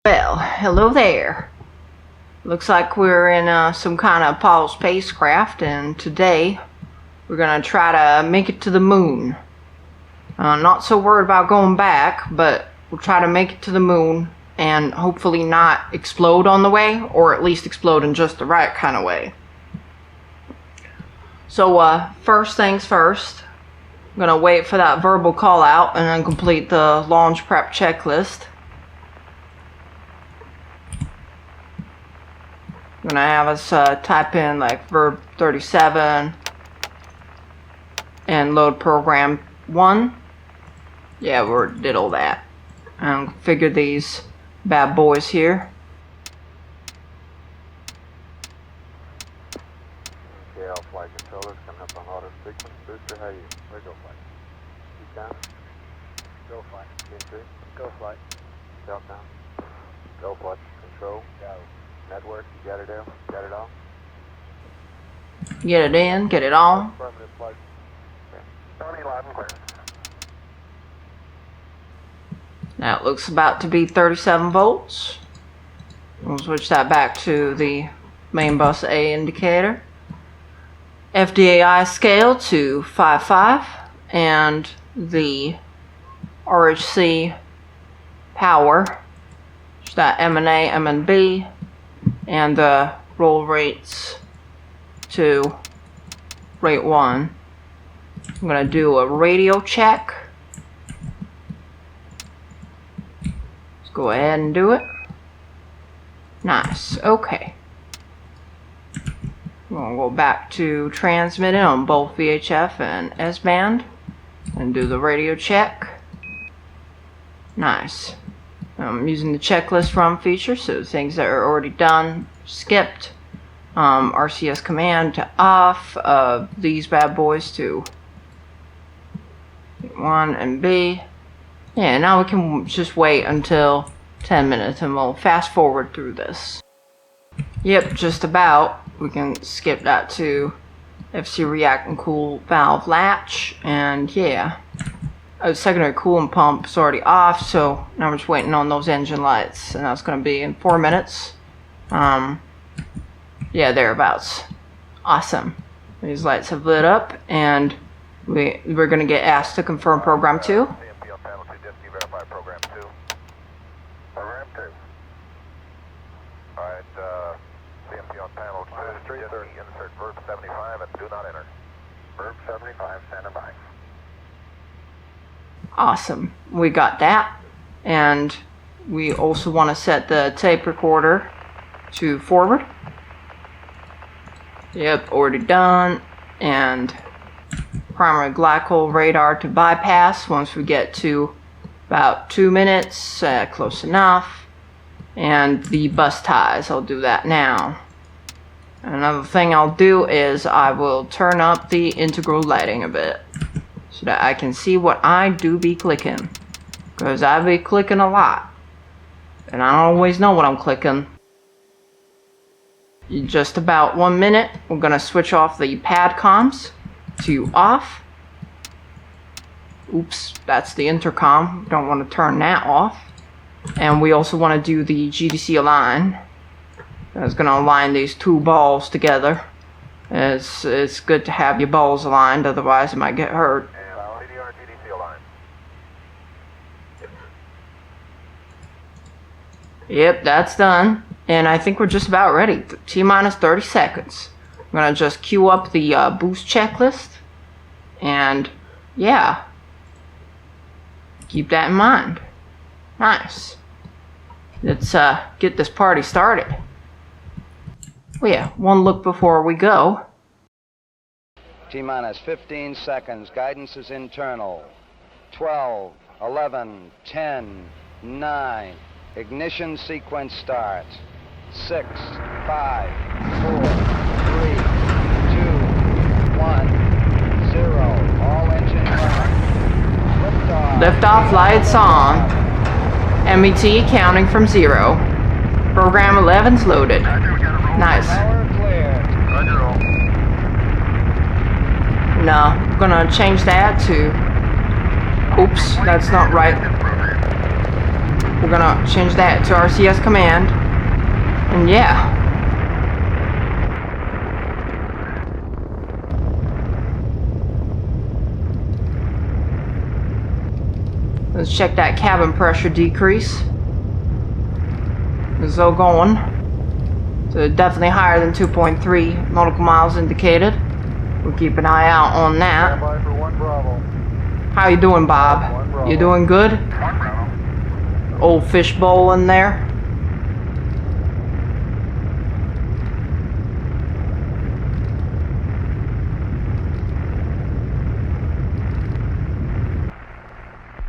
Well, hello there. Looks like we're in some kind of Apollo spacecraft, and today we're gonna try to make it to the moon. Not so worried about going back, but we'll try to make it to the moon and hopefully not explode on the way, or at least explode in just the right kind of way. So first things first, I'm gonna wait for that verbal call out and then complete the launch prep checklist. I'm gonna have us type in like verb 37 and load program 1. Yeah, we did all that. And configure these bad boys here. KL flight controllers coming up on auto sequence. Booster, how are you? Where go flight? Keep down. Go flight. Entry. Go flight. Countdown. Go flight. Control. Go. Network, you got it in? Got it all? Get it in, get it on. Affirmative flight. Okay. Tony, loud and clear. Now it looks about to be 37 volts. We'll switch that back to the main bus A indicator. FDAI scale to 5.5 and the RHC power, which is that M&A, M&B, and the roll rates to rate 1. I'm going to do a radio check. Let's go ahead and do it. Nice. Okay. We'll go back to transmitting on both VHF and S-band and do the radio check. Nice. I'm using the checklist run feature, so things that are already done, skipped. RCS command to off. These bad boys to 1 and B. Yeah, now we can just wait until 10 minutes and we'll fast forward through this. Yep, just about. We can skip that to FC react and cool valve latch, and yeah. Secondary coolant pump is already off, so now we're just waiting on those engine lights, and that's going to be in 4 minutes. Yeah, thereabouts. Awesome. These lights have lit up, and we're going to get asked to confirm program 2. CMP on panel 2, just verify program 2. Program 2. Alright, CMP on panel 2, just insert verb 75 and do not enter. Verb 75, standing by. Awesome. We got that, and we also want to set the tape recorder to forward. Yep, already done. And primary glycol radar to bypass once we get to about 2 minutes, close enough. And the bus ties, I'll do that now. Another thing I'll do is I will turn up the integral lighting a bit, so that I can see what I do be clicking. Because I be clicking a lot. And I don't always know what I'm clicking. In just about 1 minute, we're going to switch off the pad comms to off. Oops, that's the intercom. Don't want to turn that off. And we also want to do the GDC align. That's going to align these two balls together. It's good to have your balls aligned, otherwise it might get hurt. Yep, that's done. And I think we're just about ready. T-minus 30 seconds. I'm going to just queue up the boost checklist. And yeah, keep that in mind. Nice. Let's get this party started. Oh yeah, one look before we go. T-minus 15 seconds. Guidance is internal. 12, 11, 10, 9. Ignition sequence starts. 6, 5, 4, 3, 2, 1, 0. All engine running. Liftoff. Liftoff lights on. MET counting from 0. Program 11's loaded. Nice. Power clear. No, I'm gonna change that to... Oops, that's not right. we're gonna change that to RCS command. And yeah. Let's check that cabin pressure decrease. It's all going. So definitely higher than 2.3 nautical miles indicated. We'll keep an eye out on that. Stand by for 1 Bravo. How you doing, Bob? You doing good? Old fishbowl in there.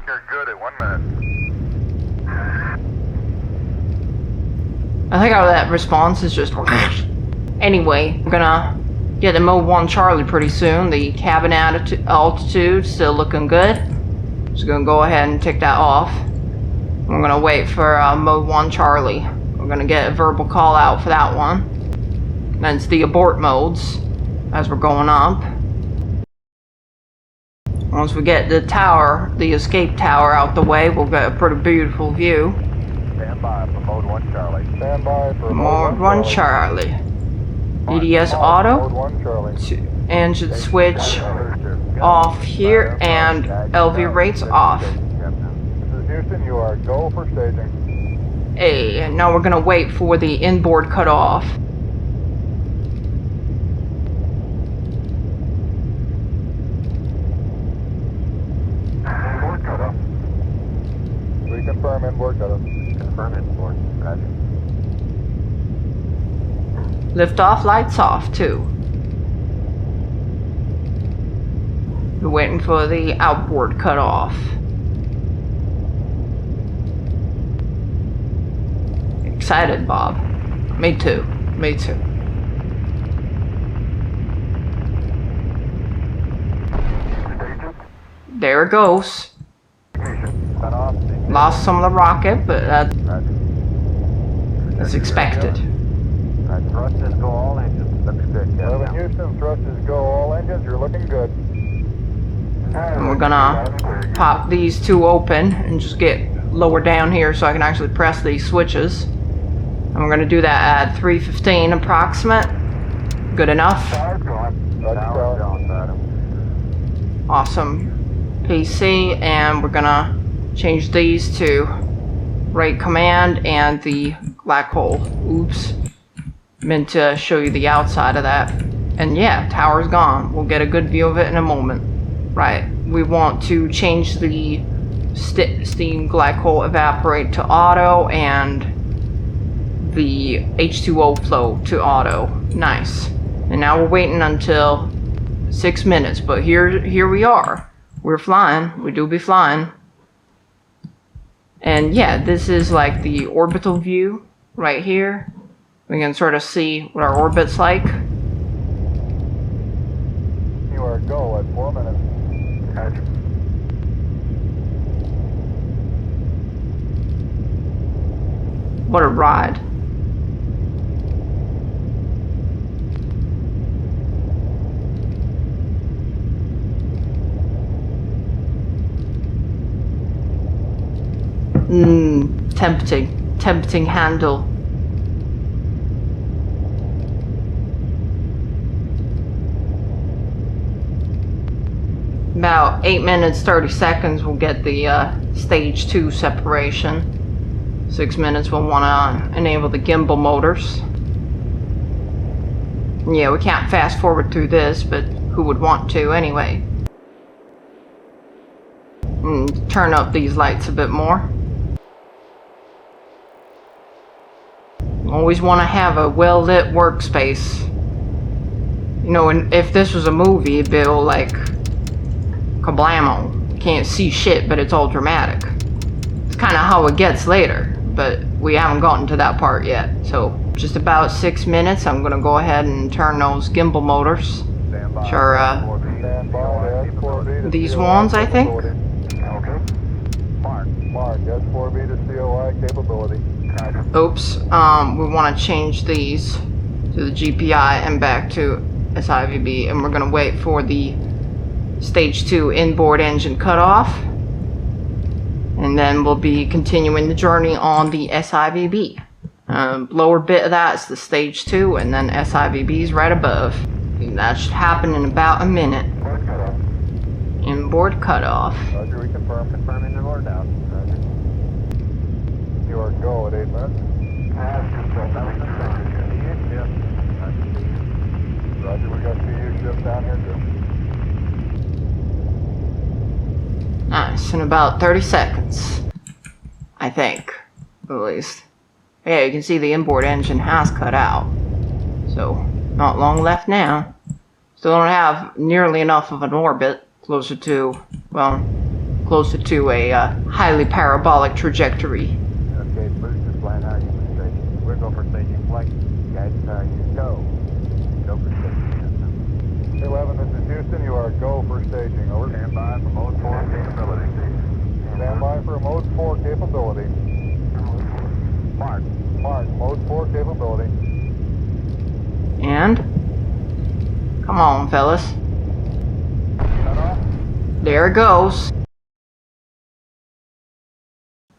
You're good at 1 minute. I think how that response is just anyway, we're gonna get to mode 1 Charlie pretty soon. The cabin altitude still looking good. Just gonna go ahead and tick that off. We're gonna wait for mode 1 Charlie. We're gonna get a verbal call out for that one. That's the abort modes as we're going up. Once we get the tower, the escape tower out the way, we'll get a pretty beautiful view. Stand by for mode 1 Charlie. Stand by for Mode 1 Charlie. EDS auto. Mode 1 Charlie. Engine switch off here and LV rates off. This is Houston, you are go for staging. Hey, and now we're gonna wait for the inboard cutoff. Inboard cutoff. Reconfirm inboard cutoff. Confirm inboard. Roger. Liftoff lights off too. We're waiting for the outboard cutoff. Excited, Bob. Me too. Me too. There it goes. Cut off. Lost some of the rocket, but that's expected. Thrusters go all engines. Looks good. 11 Houston, thrusters go all engines. You're looking good. And we're gonna pop these two open and just get lower down here so I can actually press these switches. And we're gonna do that at 3:15 approximate. Good enough. Tower's going. Tower's going, Adam. Awesome. PC, and we're gonna change these to rate command and the black hole. Oops. Meant to show you the outside of that. And yeah, tower's gone. We'll get a good view of it in a moment. Right, we want to change the steam glycol evaporate to auto and the H2O flow to auto. Nice. And now we're waiting until 6 minutes, but here we are. We're flying. We do be flying. And yeah, this is like the orbital view right here. We can sort of see what our orbit's like. You are go at 4 minutes. Roger. What a ride. Tempting handle. About 8 minutes 30 seconds we'll get the stage 2 separation. 6 minutes we'll want to enable the gimbal motors. Yeah, we can't fast forward through this, but who would want to anyway? Turn up these lights a bit more. Always want to have a well-lit workspace. You know, and if this was a movie, it'd be all like kablamo. Can't see shit, but it's all dramatic. It's kind of how it gets later, but we haven't gotten to that part yet. So, just about 6 minutes, I'm gonna go ahead and turn those gimbal motors. Which are, these ones, I think. Okay. Mark, S4B to COI capability. Oops, we want to change these to the GPI and back to S-IVB, and we're going to wait for the stage 2 inboard engine cutoff. And then we'll be continuing the journey on the S-IVB. Lower bit of that is the stage 2, and then S-IVB is right above. And that should happen in about a minute. Board cutoff. Inboard cutoff. Roger, we confirming the board down. Roger. You are go at 8 minutes. Roger, we got CU ship down here too. Nice, in about 30 seconds. I think, at least. Yeah, you can see the inboard engine has cut out. So, not long left now. Still don't have nearly enough of an orbit. Closer to a highly parabolic trajectory. Okay, booster plan, how are you for staging? We're going for staging flight. Guidance, how are you? Go. Go for staging. 11, this is Houston. You are go for staging. Over. Stand by for mode 4 capability. Stand by for mode 4 capability. Mark, mode 4 capability. And? Come on, fellas. Shut off. There it goes.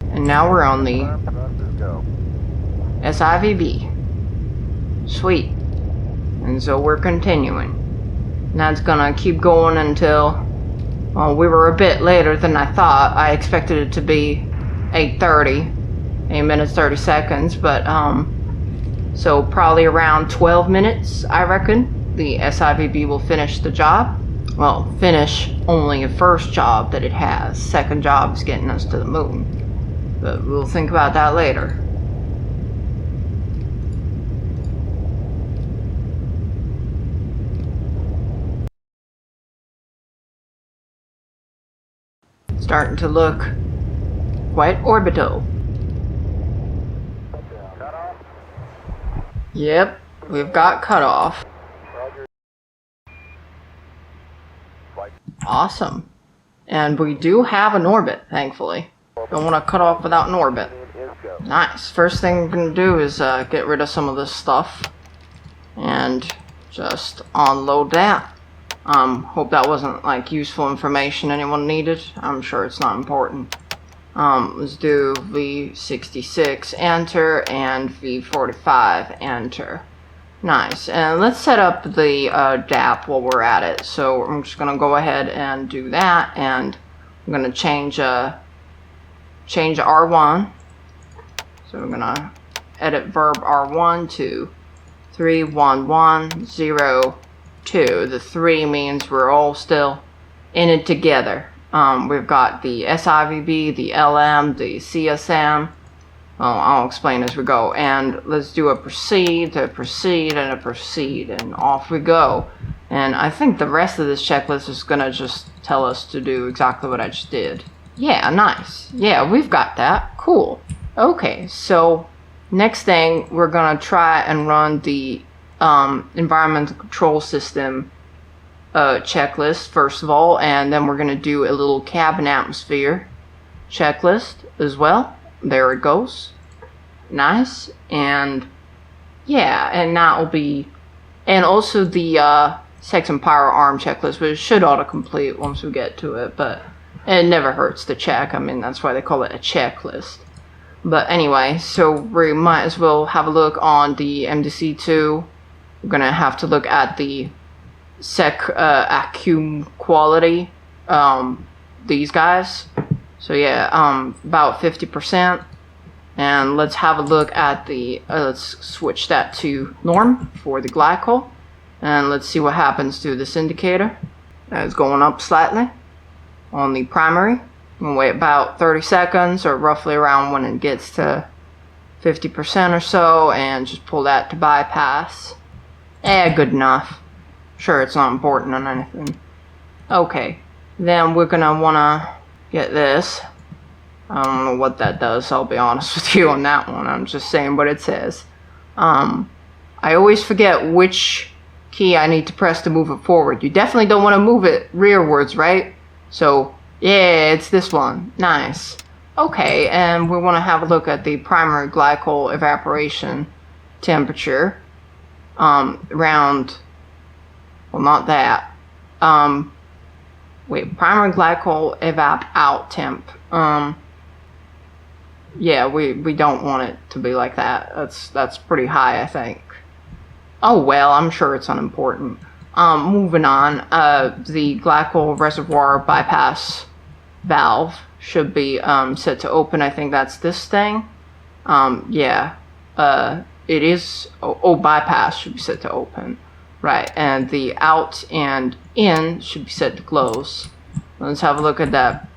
And now we're on the Thrusters go. S-IVB. Sweet. And so we're continuing. And that's gonna keep going until, well, we were a bit later than I thought. I expected it to be 8:30, 8 minutes 30 seconds, but so probably around 12 minutes, I reckon, the S-IVB will finish the job. Well, finish only a first job that it has. Second job is getting us to the moon. But we'll think about that later. Starting to look quite orbital. Cutoff. Yep, we've got cutoff. Roger. Flight. Awesome. And we do have an orbit, thankfully. Don't want to cut off without an orbit. It is go. Nice. First thing we're going to do is get rid of some of this stuff. And just unload that. Hope that wasn't like useful information anyone needed. I'm sure it's not important. Let's do V66 enter and V45 enter. Nice. And let's set up the DAP while we're at it. So I'm just gonna go ahead and do that, and I'm gonna change R1. So we're gonna edit verb R1 to 31102. The 3 means we're all still in it together. We've got the S-IVB, the LM, the CSM. Well, I'll explain as we go. And let's do a proceed, a proceed, and a proceed, and off we go. And I think the rest of this checklist is gonna just tell us to do exactly what I just did. Yeah, nice. Yeah, we've got that. Cool. Okay, so next thing, we're gonna try and run the environmental control system checklist first of all, and then we're going to do a little cabin atmosphere checklist as well. There it goes. Nice. And yeah, and that will be, and also the sex and power arm checklist, which should auto-complete once we get to it, but it never hurts to check. I mean, that's why they call it a checklist. But anyway, so we might as well have a look on the MDC2. We're going to have to look at the sec accum quality, these guys. So yeah, about 50%. And let's have a look at the, let's switch that to norm for the glycol. And let's see what happens to this indicator. It's going up slightly on the primary. We'll wait about 30 seconds, or roughly around when it gets to 50% or so, and just pull that to bypass. Good enough. Sure, it's not important on anything. Okay, then we're gonna wanna get this. I don't know what that does, I'll be honest with you on that one. I'm just saying what it says. I always forget which key I need to press to move it forward. You definitely don't want to move it rearwards, right? So, yeah, it's this one. Nice. Okay, and we want to have a look at the primary glycol evaporation temperature. Around, well, not that. Wait, primary glycol evap out temp. yeah, we don't want it to be like that. That's pretty high, I think. Oh well, I'm sure it's unimportant. Moving on, the glycol reservoir bypass valve should be set to open. I think that's this thing. Yeah, it is. Oh, bypass should be set to open, right? And the out and in should be set to close. Let's have a look at that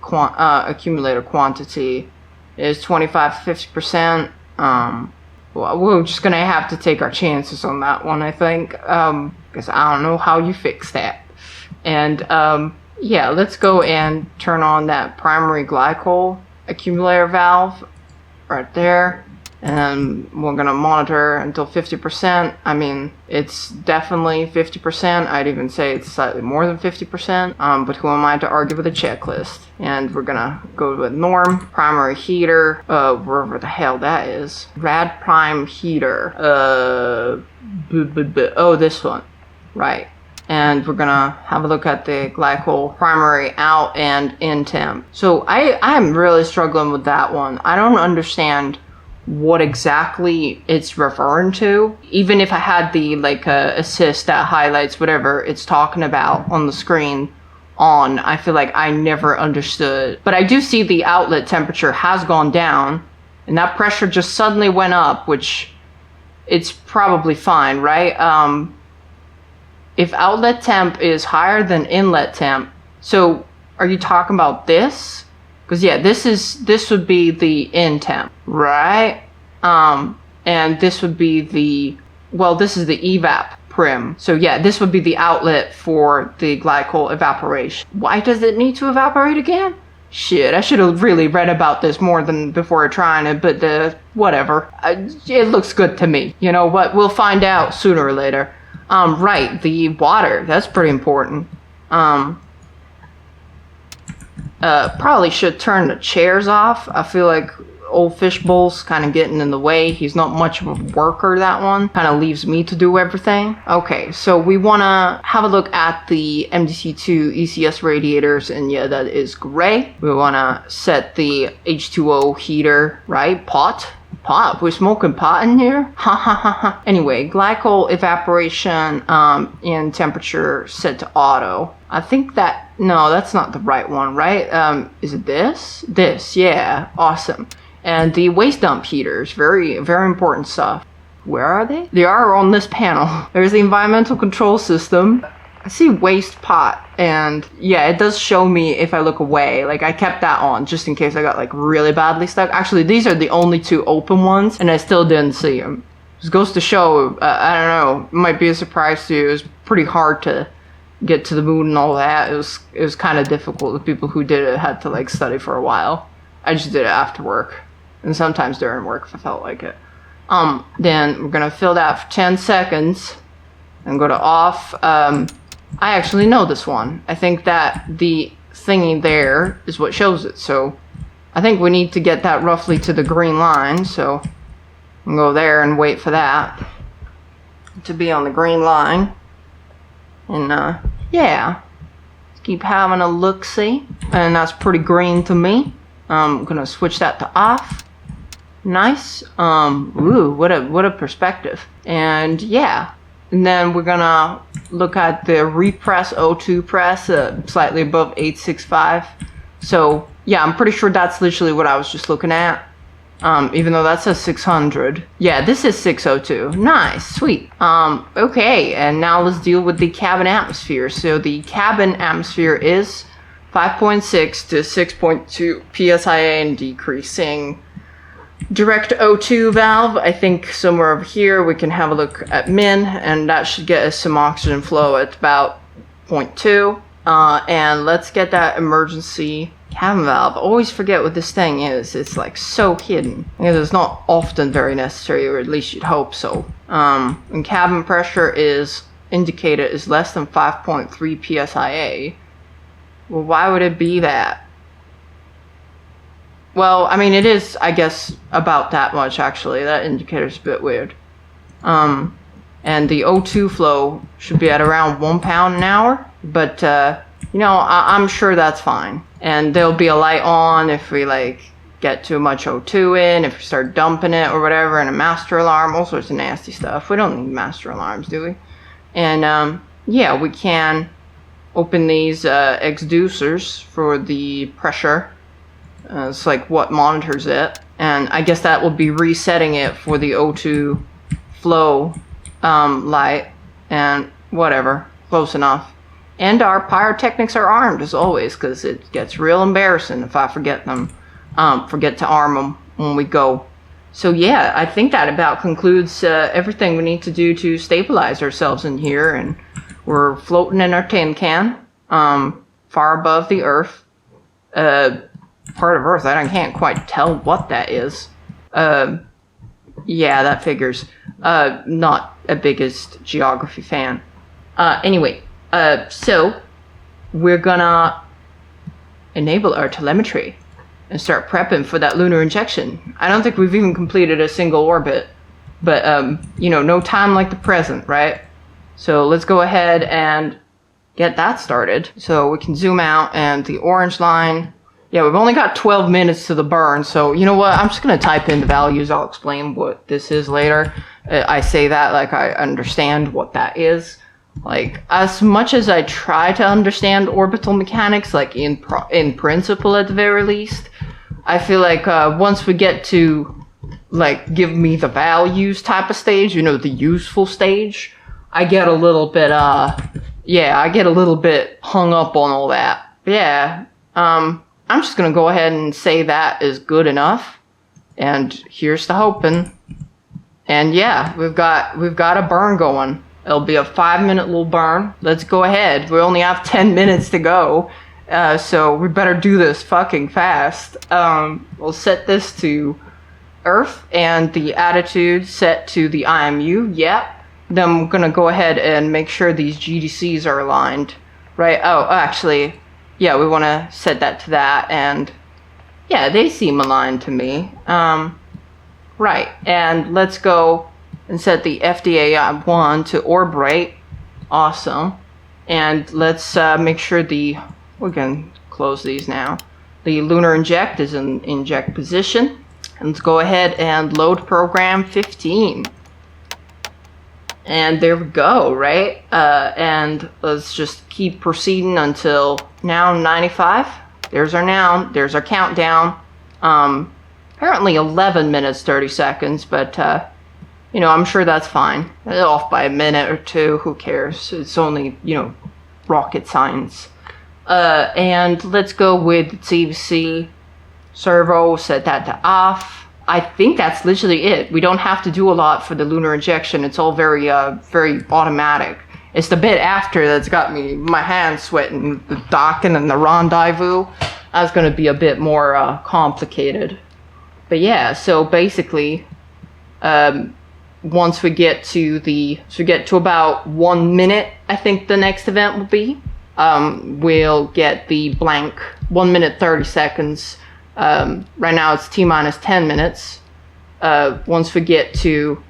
accumulator quantity. It is 25-50%. Well, we're just gonna have to take our chances on that one, I think, because I don't know how you fix that. And yeah, let's go and turn on that primary glycol accumulator valve right there, and we're gonna monitor until 50%. I mean, it's definitely 50%. I'd even say it's slightly more than 50%, but who am I to argue with a checklist? And we're gonna go with norm, primary heater, wherever the hell that is. Rad prime heater, oh, this one, right. And we're gonna have a look at the glycol primary out and in temp. So I'm really struggling with that one. I don't understand what exactly it's referring to. Even if I had the assist that highlights whatever it's talking about on the screen on, I feel like I never understood. But I do see the outlet temperature has gone down, and that pressure just suddenly went up, which it's probably fine, right? If outlet temp is higher than inlet temp, so are you talking about this? Because yeah, this would be the in temp, right? And this would be the, well, this is the evap prim. So yeah, this would be the outlet for the glycol evaporation. Why does it need to evaporate again? Shit, I should have really read about this more than before trying it, but whatever. It looks good to me. You know what? We'll find out sooner or later. Right, the water, that's pretty important. Probably should turn the chairs off. I feel like old fishbowl's kind of getting in the way. He's not much of a worker, that one. Kind of leaves me to do everything. Okay, so we want to have a look at the MDC2 ECS radiators, and yeah, that is gray. We want to set the H2O heater, right? Pot, we're smoking pot in here? Ha ha ha ha. Anyway, glycol evaporation and temperature set to auto. I think that, no, that's not the right one, right? Is it this? This, yeah, awesome. And the waste dump heaters, very, very important stuff. Where are they? They are on this panel. There's the environmental control system. I see waste pot, and yeah, it does show me if I look away. Like, I kept that on just in case I got like really badly stuck. Actually, these are the only two open ones, and I still didn't see them. This goes to show, I don't know, it might be a surprise to you. It was pretty hard to get to the moon and all that. It was kind of difficult. The people who did it had to like study for a while. I just did it after work, and sometimes during work if I felt like it. Then we're gonna fill that for 10 seconds and go to off. I actually know this one. I think that the thingy there is what shows it, so I think we need to get that roughly to the green line, so I'll go there and wait for that to be on the green line. And yeah, keep having a look-see, and that's pretty green to me. I'm gonna switch that to off. Nice. Ooh, what a perspective. And yeah, and then we're gonna look at the repress O2 press, slightly above 865. So yeah, I'm pretty sure that's literally what I was just looking at. Even though that says 600. Yeah, this is 602. Nice, sweet. Okay, and now let's deal with the cabin atmosphere. So the cabin atmosphere is 5.6 to 6.2 psia and decreasing. Direct O2 valve, I think somewhere over here we can have a look at min, and that should get us some oxygen flow at about 0.2. And let's get that emergency cabin valve. Always forget what this thing is. It's like so hidden, because it's not often very necessary, or at least you'd hope so. And cabin pressure is indicated as less than 5.3 psia. Well, why would it be that? Well, I mean, it is, I guess, about that much, actually. That indicator's a bit weird. And the O2 flow should be at around 1 pound an hour. But, you know, I'm sure that's fine. And there'll be a light on if we, like, get too much O2 in, if we start dumping it or whatever, and a master alarm, all sorts of nasty stuff. We don't need master alarms, do we? And yeah, we can open these exducers for the pressure. It's like what monitors it. And I guess that will be resetting it for the O2 flow light, and whatever, close enough. And our pyrotechnics are armed as always, because it gets real embarrassing if I forget to arm them when we go. So yeah, I think that about concludes everything we need to do to stabilize ourselves in here, and we're floating in our tin can, far above the Earth. Part of Earth, I can't quite tell what that is. Yeah, that figures. Not a biggest geography fan. Anyway, so we're gonna enable our telemetry and start prepping for that lunar injection. I don't think we've even completed a single orbit, but you know, no time like the present, right? So let's go ahead and get that started. So we can zoom out, and the orange line, yeah, we've only got 12 minutes to the burn, so you know what, I'm just gonna type in the values. I'll explain what this is later. I say that like I understand what that is. Like, as much as I try to understand orbital mechanics, like in principle at the very least, I feel like once we get to, like, give me the values type of stage, you know, the useful stage, I get a little bit, yeah, I get a little bit hung up on all that. But yeah, I'm just gonna go ahead and say that is good enough, and here's to hoping. And yeah, we've got a burn going. It'll be a 5-minute little burn. Let's go ahead. We only have 10 minutes to go, so we better do this fucking fast. We'll set this to Earth, and the attitude set to the IMU. Yep. Then I'm gonna go ahead and make sure these GDCs are aligned, right? Oh, actually, yeah, we want to set that to that, and yeah, they seem aligned to me. Right, and let's go and set the FDAI-1 to orb rate. Awesome. And let's make sure we can close these now. The lunar inject is in inject position. And let's go ahead and load program 15. And there we go, right? And let's just keep proceeding until now 95. There's our countdown. Apparently 11 minutes 30 seconds, but you know, I'm sure that's fine. Off by a minute or two, who cares? It's only, you know, rocket science. And let's go with CVC servo, set that to off. I think that's literally it. We don't have to do a lot for the lunar injection. It's all very automatic. It's the bit after that's got my hands sweating, the docking and the rendezvous. That's going to be a bit more complicated. But yeah, so basically, once we get to about 1 minute, I think the next event will be, we'll get the blank 1 minute 30 seconds. Right now it's T-minus 10 minutes. Once we get to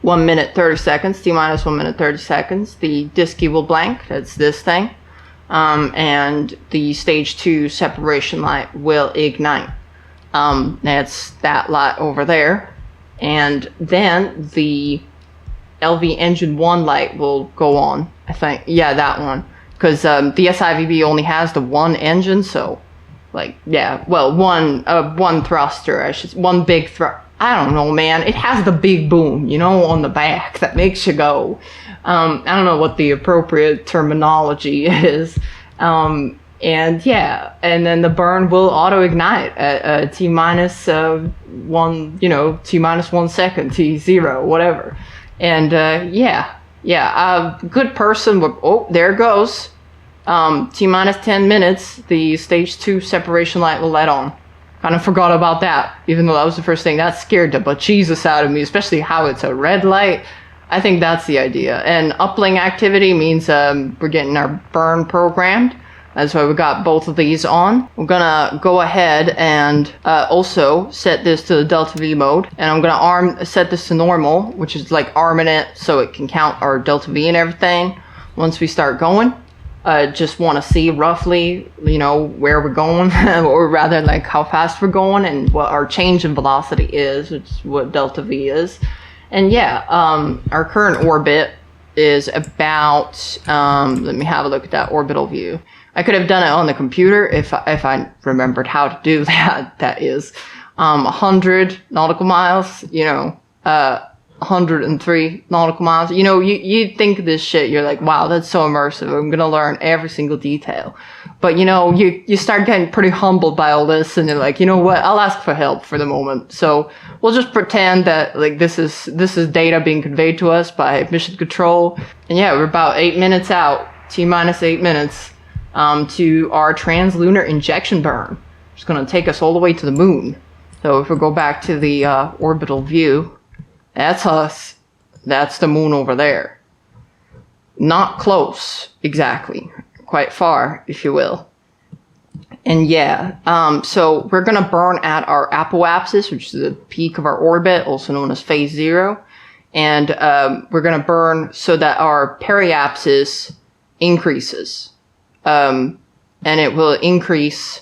1 minute 30 seconds, T-minus 1 minute 30 seconds, the disky will blank. That's this thing. And the stage 2 separation light will ignite. That's that light over there. And then the LV engine 1 light will go on, I think. Yeah, that one. Because the S-IVB only has the one engine, so, like, yeah. Well, one thruster, one big thrust. I don't know, man. It has the big boom, you know, on the back that makes you go. I don't know what the appropriate terminology is. And yeah, and then the burn will auto-ignite at T-minus 1, you know, T-minus 1 second, T0, whatever. And good person would, oh, there it goes. T-minus 10 minutes, the stage 2 separation light will let on. Kind of forgot about that, even though that was the first thing. That scared the bejesus out of me, especially how it's a red light. I think that's the idea. And uplink activity means we're getting our burn programmed. That's why we got both of these on. We're gonna go ahead and also set this to the Delta V mode. And I'm gonna set this to normal, which is like arming it so it can count our Delta V and everything once we start going. just want to see roughly, you know, where we're going, or rather like how fast we're going and what our change in velocity is, which is what delta V is. And yeah, our current orbit is about, let me have a look at that orbital view. I could have done it on the computer if I remembered how to do that. That is 100 nautical miles, you know, 103 nautical miles. You know, you think of this shit, you're like, wow, that's so immersive. I'm going to learn every single detail. But, you know, you start getting pretty humbled by all this, and you're like, you know what, I'll ask for help for the moment. So we'll just pretend that, like, this is data being conveyed to us by mission control. And yeah, we're about 8 minutes out, T-minus 8 minutes, to our trans-lunar injection burn. It's going to take us all the way to the moon. So if we go back to the orbital view, that's us. That's the moon over there. Not close, exactly. Quite far, if you will. And yeah, so we're going to burn at our apoapsis, which is the peak of our orbit, also known as phase 0. And we're going to burn so that our periapsis increases. And it will increase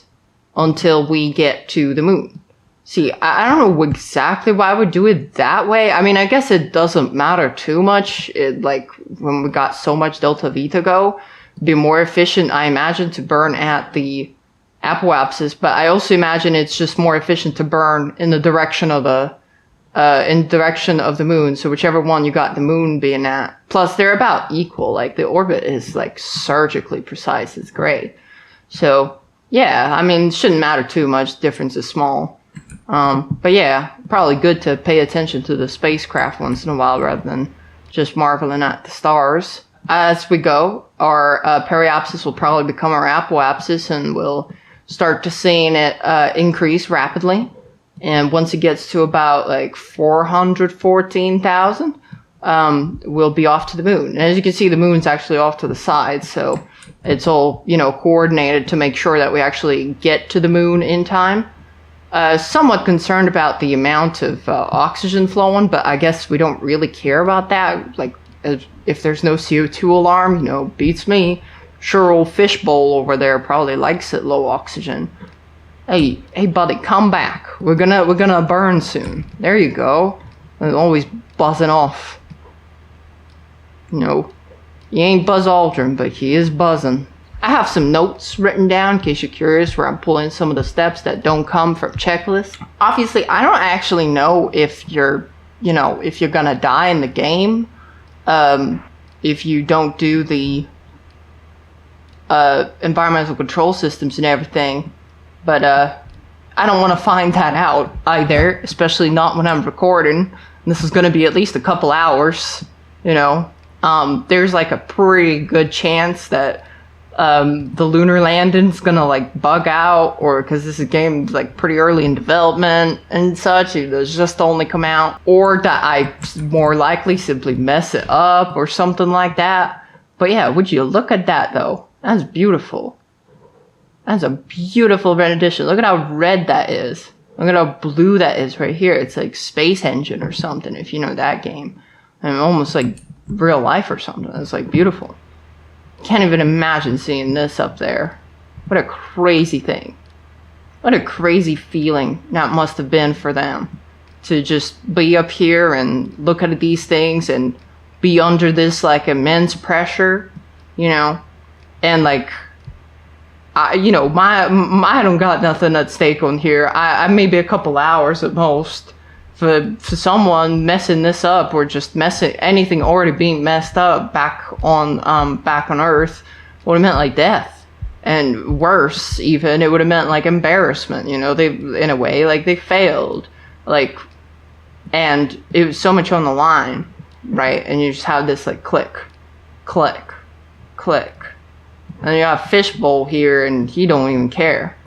until we get to the moon. See, I don't know exactly why I would do it that way. I mean, I guess it doesn't matter too much. Like, when we got so much delta V to go, it'd be more efficient, I imagine, to burn at the apoapsis. But I also imagine it's just more efficient to burn in the direction of the moon. So whichever one you got the moon being at. Plus, they're about equal. Like, the orbit is, like, surgically precise. It's great. So, yeah, I mean, it shouldn't matter too much. The difference is small. But yeah, probably good to pay attention to the spacecraft once in a while rather than just marveling at the stars. As we go, our periapsis will probably become our apoapsis, and we'll start to seeing it increase rapidly. And once it gets to about like 414,000, we'll be off to the moon. And as you can see, the moon's actually off to the side, so it's all, you know, coordinated to make sure that we actually get to the moon in time. Somewhat concerned about the amount of oxygen flowing, but I guess we don't really care about that. Like, if there's no CO2 alarm, you know, beats me. Sure, old fishbowl over there probably likes it low oxygen. Hey, buddy, come back. We're gonna burn soon. There you go. I'm always buzzing off. You know, he ain't Buzz Aldrin, but he is buzzing. I have some notes written down in case you're curious where I'm pulling some of the steps that don't come from checklists. Obviously, I don't actually know if you're gonna die in the game, if you don't do the environmental control systems and everything. But I don't want to find that out either, especially not when I'm recording. This is going to be at least a couple hours, you know. There's like a pretty good chance that the Lunar Landing's gonna like bug out, or because this game's like pretty early in development and such, it's just only come out, or that I more likely simply mess it up or something like that. But yeah, would you look at that though? That's beautiful. That's a beautiful rendition. Look at how red that is. Look at how blue that is right here. It's like Space Engine or something, if you know that game. And almost like real life or something. It's like beautiful. Can't even imagine seeing this up there. What a crazy thing. What a crazy feeling that must have been for them. To just be up here and look at these things and be under this like immense pressure, you know. And like, I don't got nothing at stake on here. I maybe a couple hours at most. For someone messing this up, or just messing anything already being messed up back on Earth, would have meant like death, and worse even, it would have meant like embarrassment. You know, they in a way like they failed, like, and it was so much on the line, right? And you just have this like click, click, click, and you have Fishbowl here, and he don't even care.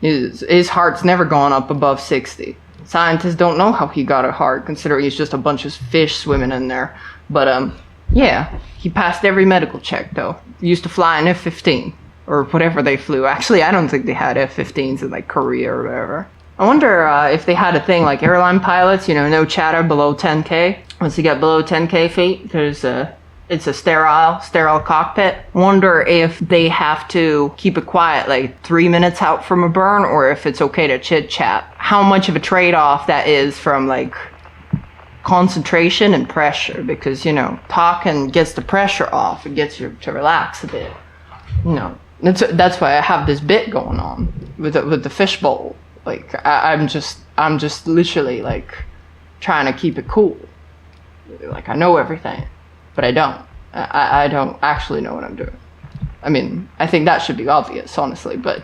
His heart's never gone up above 60. Scientists don't know how he got a heart, considering he's just a bunch of fish swimming in there. But, yeah, he passed every medical check, though. He used to fly an F-15, or whatever they flew. Actually, I don't think they had F-15s in, like, Korea or whatever. I wonder if they had a thing like airline pilots, you know, no chatter below 10K. Once you get below 10K feet, there's it's a sterile cockpit. Wonder if they have to keep it quiet like 3 minutes out from a burn, or if it's okay to chit chat. How much of a trade-off that is from like concentration and pressure, because you know, talking gets the pressure off, it gets you to relax a bit. You know, that's why I have this bit going on with the fishbowl. Like I'm just literally like trying to keep it cool. Like I know everything, but I don't. I don't actually know what I'm doing. I mean, I think that should be obvious, honestly, but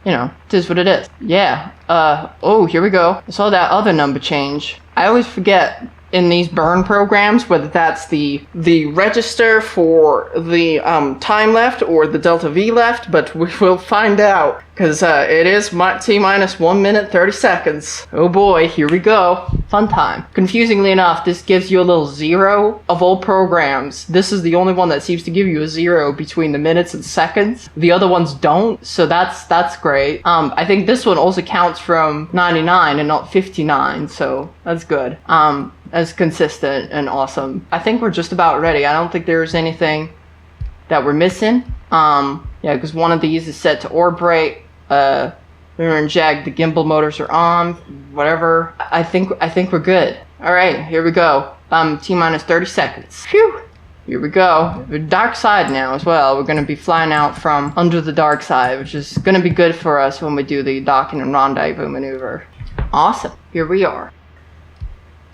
you know, it is what it is. Yeah. Oh, here we go. I saw that other number change. I always forget in these burn programs whether that's the register for the time left or the delta V left, but we will find out, because it is T minus 1 minute 30 seconds. Oh boy, here we go. Fun time. Confusingly enough, this gives you a little 0 of all programs. This is the only one that seems to give you a 0 between the minutes and seconds. The other ones don't, so that's great. I think this one also counts from 99 and not 59, so that's good. That's consistent and awesome. I think we're just about ready. I don't think there's anything that we're missing. Yeah, because one of these is set to orbit. Lunar inject, the gimbal motors are on, whatever. I think we're good. All right, here we go. T minus 30 seconds. Phew. Here we go. The dark side now as well. We're gonna be flying out from under the dark side, which is gonna be good for us when we do the docking and rendezvous maneuver. Awesome. Here we are.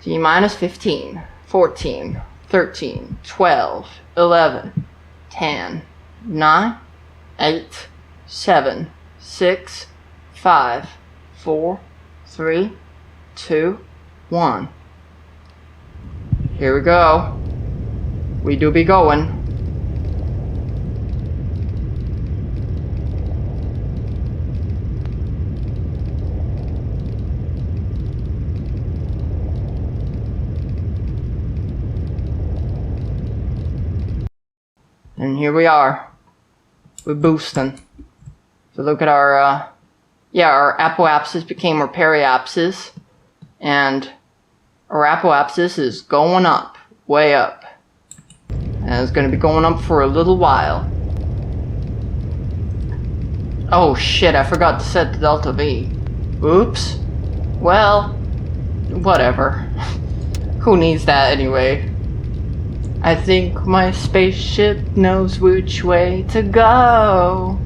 T minus 15, 14, 13, 12, 11, 10, 9, 8, 7, 6, 5, 4, 3, 2, 1. Here we go. We do be going. And here we are. We're boosting. So look at our, our apoapsis became our periapsis. And our apoapsis is going up, way up. And it's going to be going up for a little while. Oh shit, I forgot to set the delta V. Oops. Well, whatever. Who needs that anyway? I think my spaceship knows which way to go.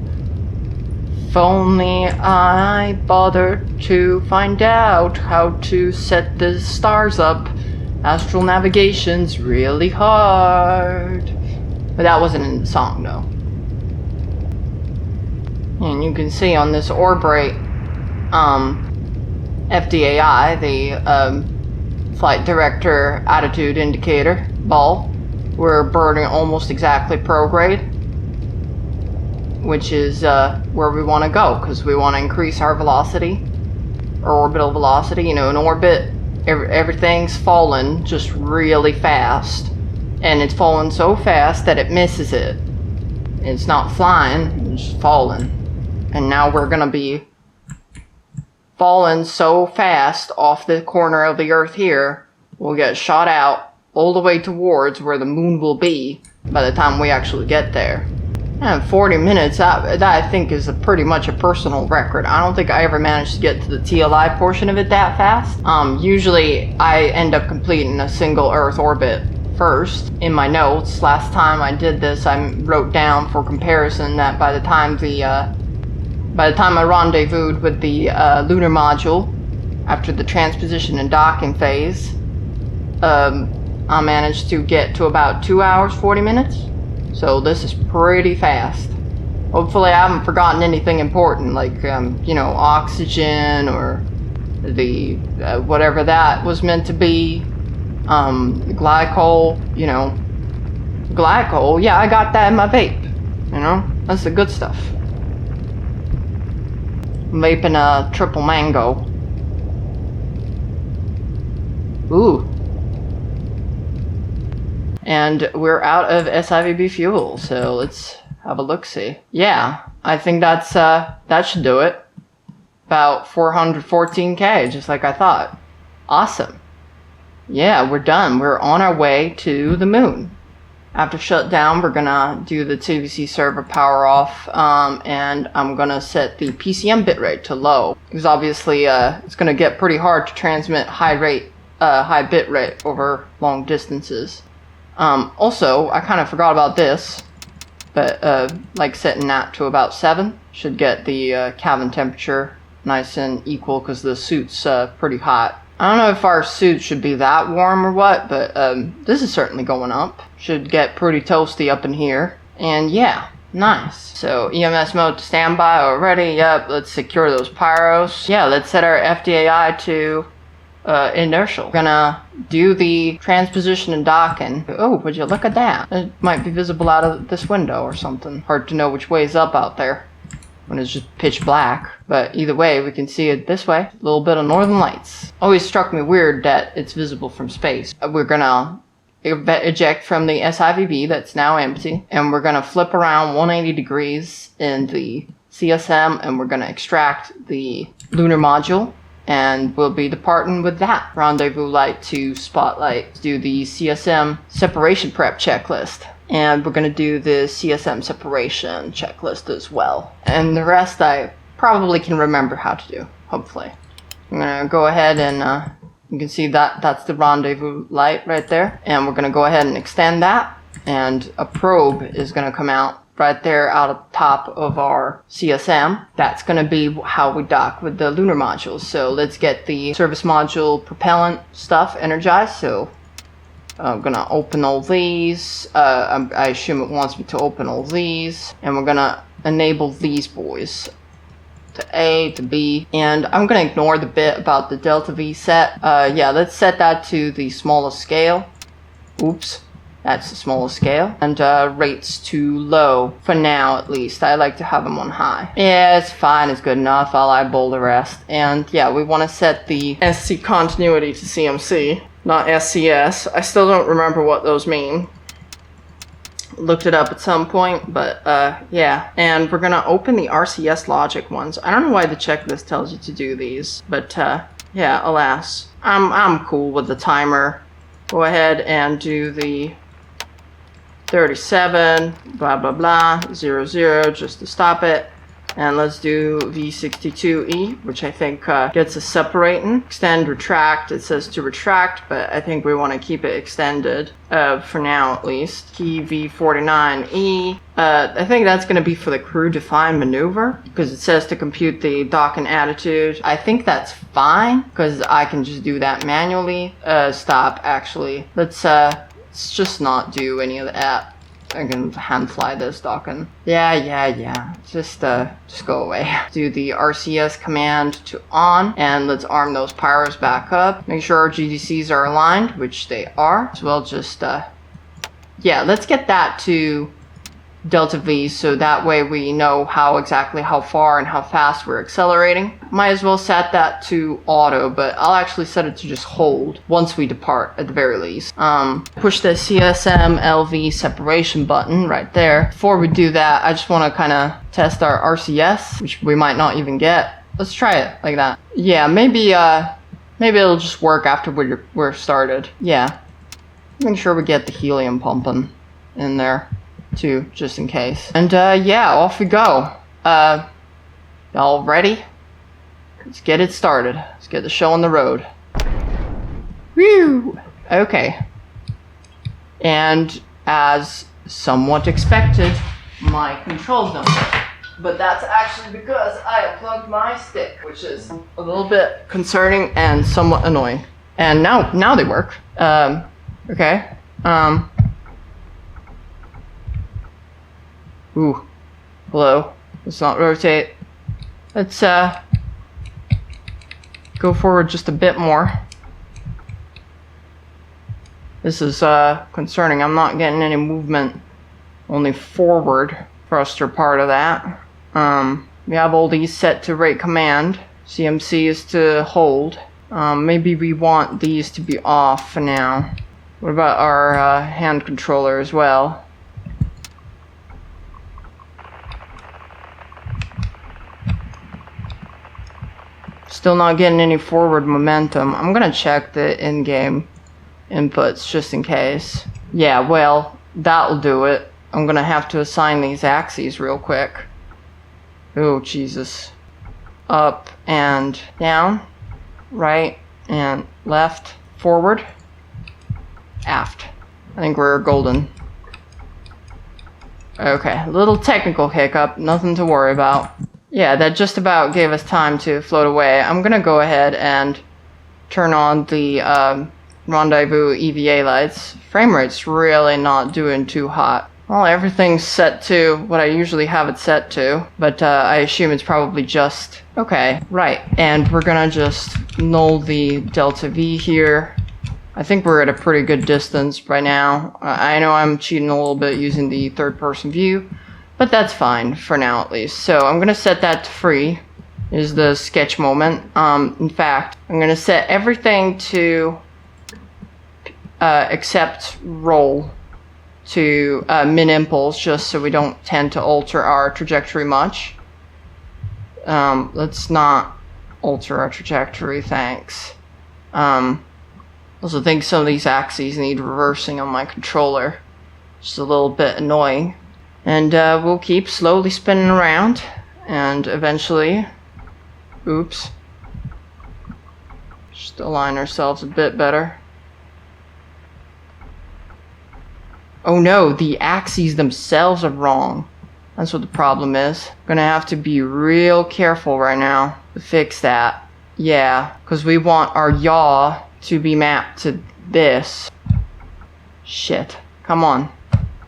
If only I bothered to find out how to set the stars up. Astral navigation's really hard. But that wasn't in the song, though. And you can see on this Orbital, FDAI, the Flight Director Attitude Indicator ball, we're burning almost exactly prograde, which is where we want to go, because we want to increase our velocity, our orbital velocity. You know, in orbit, everything's falling just really fast, and it's falling so fast that it misses it. It's not flying, it's just falling. And now we're gonna be falling so fast off the corner of the Earth here, we'll get shot out all the way towards where the moon will be by the time we actually get there. And 40 minutes, that I think is pretty much a personal record. I don't think I ever managed to get to the TLI portion of it that fast. Usually I end up completing a single Earth orbit first. In my notes, last time I did this, I wrote down for comparison that by the time I rendezvoused with the Lunar Module, after the transposition and docking phase, I managed to get to about 2 hours, 40 minutes. So this is pretty fast. Hopefully I haven't forgotten anything important, like, you know, oxygen or the, whatever that was meant to be. Glycol, you know. Glycol, yeah, I got that in my vape. You know, that's the good stuff. I'm vaping a triple mango. Ooh. And we're out of S-IVB fuel, so let's have a look-see. Yeah, I think that should do it. About 414K, just like I thought. Awesome. Yeah, we're done. We're on our way to the moon. After shutdown, we're gonna do the TVC server power off, and I'm gonna set the PCM bitrate to low, because obviously it's gonna get pretty hard to transmit high bitrate over long distances. Also, I kind of forgot about this, but like setting that to about 7 should get the cabin temperature nice and equal, because the suit's pretty hot. I don't know if our suit should be that warm or what, but this is certainly going up. Should get pretty toasty up in here. And yeah, nice. So EMS mode to standby already. Yep, let's secure those pyros. Yeah, let's set our FDAI to inertial. We're gonna do the transposition and docking. Oh, would you look at that? It might be visible out of this window or something. Hard to know which way is up out there when it's just pitch black, but either way we can see it this way. A little bit of northern lights. Always struck me weird that it's visible from space. We're gonna eject from the S-IVB that's now empty, and we're gonna flip around 180 degrees in the CSM, and we're gonna extract the lunar module, and we'll be departing with that. Rendezvous light to spotlight. Do the CSM separation prep checklist. And we're going to do the CSM separation checklist as well. And the rest I probably can remember how to do, hopefully. I'm going to go ahead and you can see that that's the rendezvous light right there. And we're going to go ahead and extend that. And a probe is going to come out right there out of the top of our CSM. That's going to be how we dock with the lunar modules. So let's get the service module propellant stuff energized. So I'm gonna open all these. I assume it wants me to open all these, and we're gonna enable these boys to A, to B, and I'm gonna ignore the bit about the delta V set. Yeah, let's set that to the smallest scale. Oops, that's the smallest scale. And rates to low for now, at least. I like to have them on high. Yeah, it's fine, it's good enough. I'll eyeball the rest. And yeah, we want to set the SC continuity to CMC. Not SCS. I still don't remember what those mean. Looked it up at some point, but yeah. And we're gonna open the RCS logic ones. I don't know why the checklist tells you to do these, but yeah, alas. I'm cool with the timer. Go ahead and do the 37, blah blah blah, 00, just to stop it. And let's do V62E, which I think gets us separating. Extend, retract. It says to retract, but I think we want to keep it extended for now at least. Key V49E. I think that's going to be for the crew defined maneuver, because it says to compute the docking attitude. I think that's fine, because I can just do that manually. Stop, actually. Let's just not do any of that. I can hand fly this docking. Yeah. Just go away. Do the RCS command to on, and let's arm those pyros back up. Make sure our GDCs are aligned, which they are. As well, just yeah, let's get that to delta V, so that way we know exactly how far and how fast we're accelerating. Might as well set that to auto, but I'll actually set it to just hold once we depart at the very least. Push the CSM LV separation button right there. Before we do that, I just want to kind of test our RCS, which we might not even get. Let's try it like that. Yeah, maybe it'll just work after we're started. Yeah, make sure we get the helium pumping in there too, just in case. And yeah, off we go. Y'all ready? Let's get it started. Let's get the show on the road. Whew! Okay. And as somewhat expected, my controls don't work. But that's actually because I unplugged my stick, which is a little bit concerning and somewhat annoying. And now they work. Okay. Ooh, hello. Let's not rotate. Let's go forward just a bit more. This is concerning. I'm not getting any movement. Only forward thruster part of that. We have all these set to rate command. CMC is to hold. Maybe we want these to be off for now. What about our hand controller as well? Still not getting any forward momentum. I'm gonna check the in-game inputs just in case. Yeah, well, that'll do it. I'm gonna have to assign these axes real quick. Oh, Jesus. Up and down, right and left, forward, aft. I think we're golden. Okay, a little technical hiccup, nothing to worry about. Yeah, that just about gave us time to float away. I'm gonna go ahead and turn on the rendezvous EVA lights. Frame rate's really not doing too hot. Well, everything's set to what I usually have it set to, but I assume it's probably just... Okay, right. And we're gonna just null the delta V here. I think we're at a pretty good distance right now. I know I'm cheating a little bit using the third-person view, but that's fine for now at least. So I'm gonna set that to free, is the sketch moment. In fact, I'm gonna set everything to except roll to min impulse, just so we don't tend to alter our trajectory much. Let's not alter our trajectory, thanks. Also think some of these axes need reversing on my controller. Just a little bit annoying. And we'll keep slowly spinning around, and eventually, oops, just align ourselves a bit better. Oh no, the axes themselves are wrong. That's what the problem is. I'm gonna have to be real careful right now to fix that. Yeah, because we want our yaw to be mapped to this. Shit. Come on.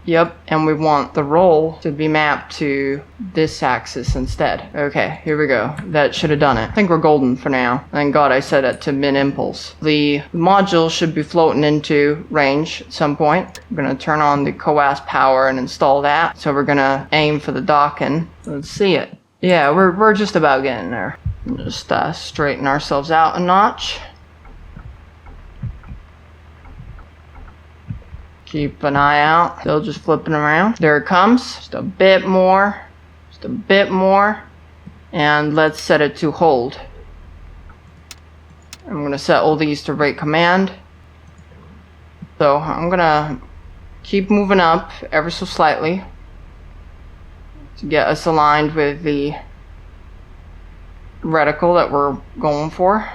Yep, and we want the roll to be mapped to this axis instead. Okay, here we go. That should have done it. I think we're golden for now. Thank God I set it to min impulse. The module should be floating into range at some point. I'm gonna turn on the CoAS power and install that. So we're gonna aim for the docking. Let's see it. Yeah, we're just about getting there. Just straighten ourselves out a notch. Keep an eye out. Still just flipping around. There it comes. Just a bit more. Just a bit more. And let's set it to hold. I'm going to set all these to rate command. So I'm going to keep moving up ever so slightly to get us aligned with the reticle that we're going for.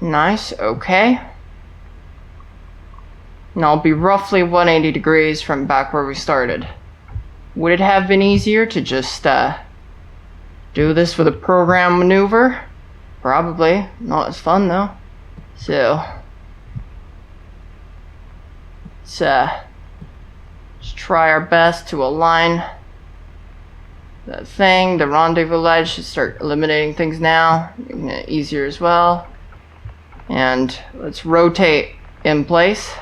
Nice, okay. And I'll be roughly 180 degrees from back where we started. Would it have been easier to just do this with a program maneuver? Probably. Not as fun though. So let's just try our best to align that thing. The rendezvous light should start eliminating things now, making it easier as well. And let's rotate in place.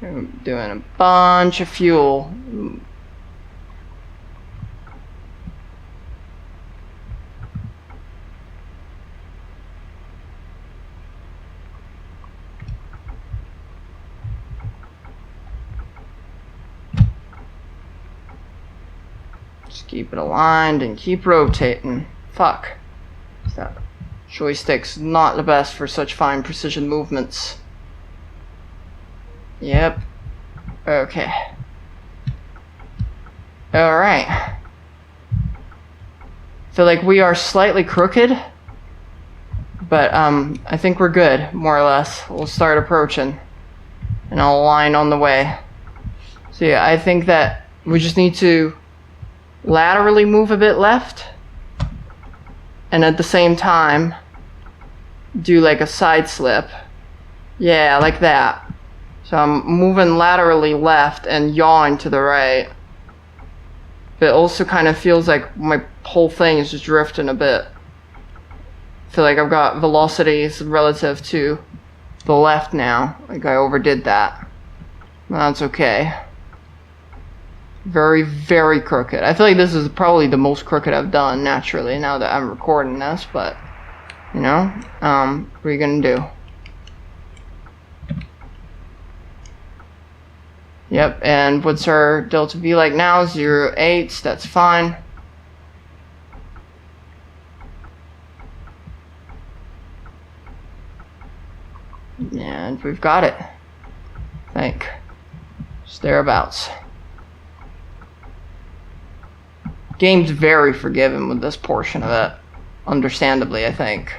I'm doing a bunch of fuel. Just keep it aligned and keep rotating. Fuck. That joystick's not the best for such fine precision movements. Yep. Okay. Alright. Feel like we are slightly crooked, but I think we're good, more or less. We'll start approaching, and I'll align on the way. So yeah, I think that we just need to laterally move a bit left, and at the same time do like a side slip. Yeah, like that. So I'm moving laterally left and yawing to the right. But it also kind of feels like my whole thing is just drifting a bit. I feel like I've got velocities relative to the left now. Like I overdid that. That's okay. Very, very crooked. I feel like this is probably the most crooked I've done naturally now that I'm recording this, but you know, what are you gonna do? Yep, and what's our delta V like now? 0.8, that's fine. And we've got it. I think. Just thereabouts. Game's very forgiving with this portion of it. Understandably, I think.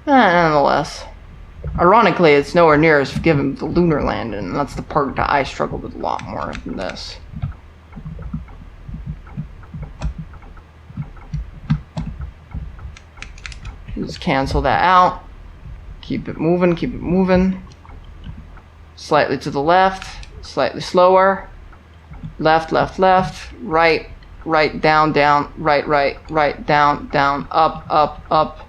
Nonetheless. Ironically, it's nowhere near as forgiving with the Lunar Landing, and that's the part that I struggle with a lot more than this. Just cancel that out. Keep it moving, keep it moving. Slightly to the left, slightly slower. Left, left, left. Right, right, down, down. Right, right, right, down, down. Up, up, up.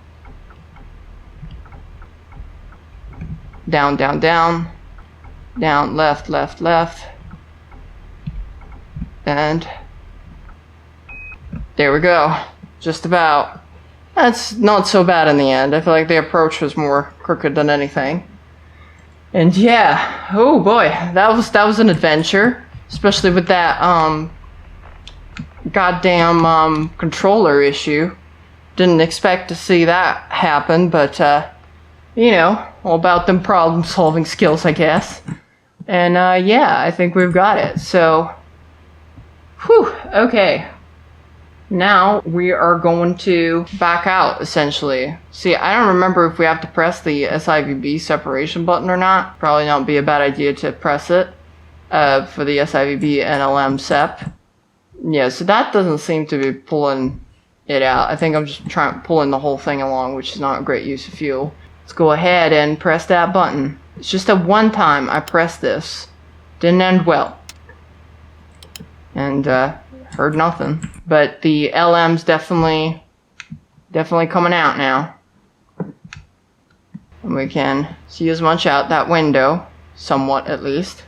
Down, down, down. Down, left, left, left. And there we go. Just about. That's not so bad in the end. I feel like the approach was more crooked than anything. And yeah, oh boy, that was an adventure, especially with that goddamn controller issue. Didn't expect to see that happen, but you know, all about them problem-solving skills, I guess. And yeah, I think we've got it. So, whew, okay. Now we are going to back out, essentially. See, I don't remember if we have to press the S-IVB separation button or not. Probably not be a bad idea to press it for the S-IVB and LM SEP. Yeah, so that doesn't seem to be pulling it out. I think I'm just pulling the whole thing along, which is not a great use of fuel. Let's go ahead and press that button. It's just that one time I pressed this. Didn't end well. And heard nothing. But the LM's definitely coming out now. And we can see as much out that window, somewhat at least.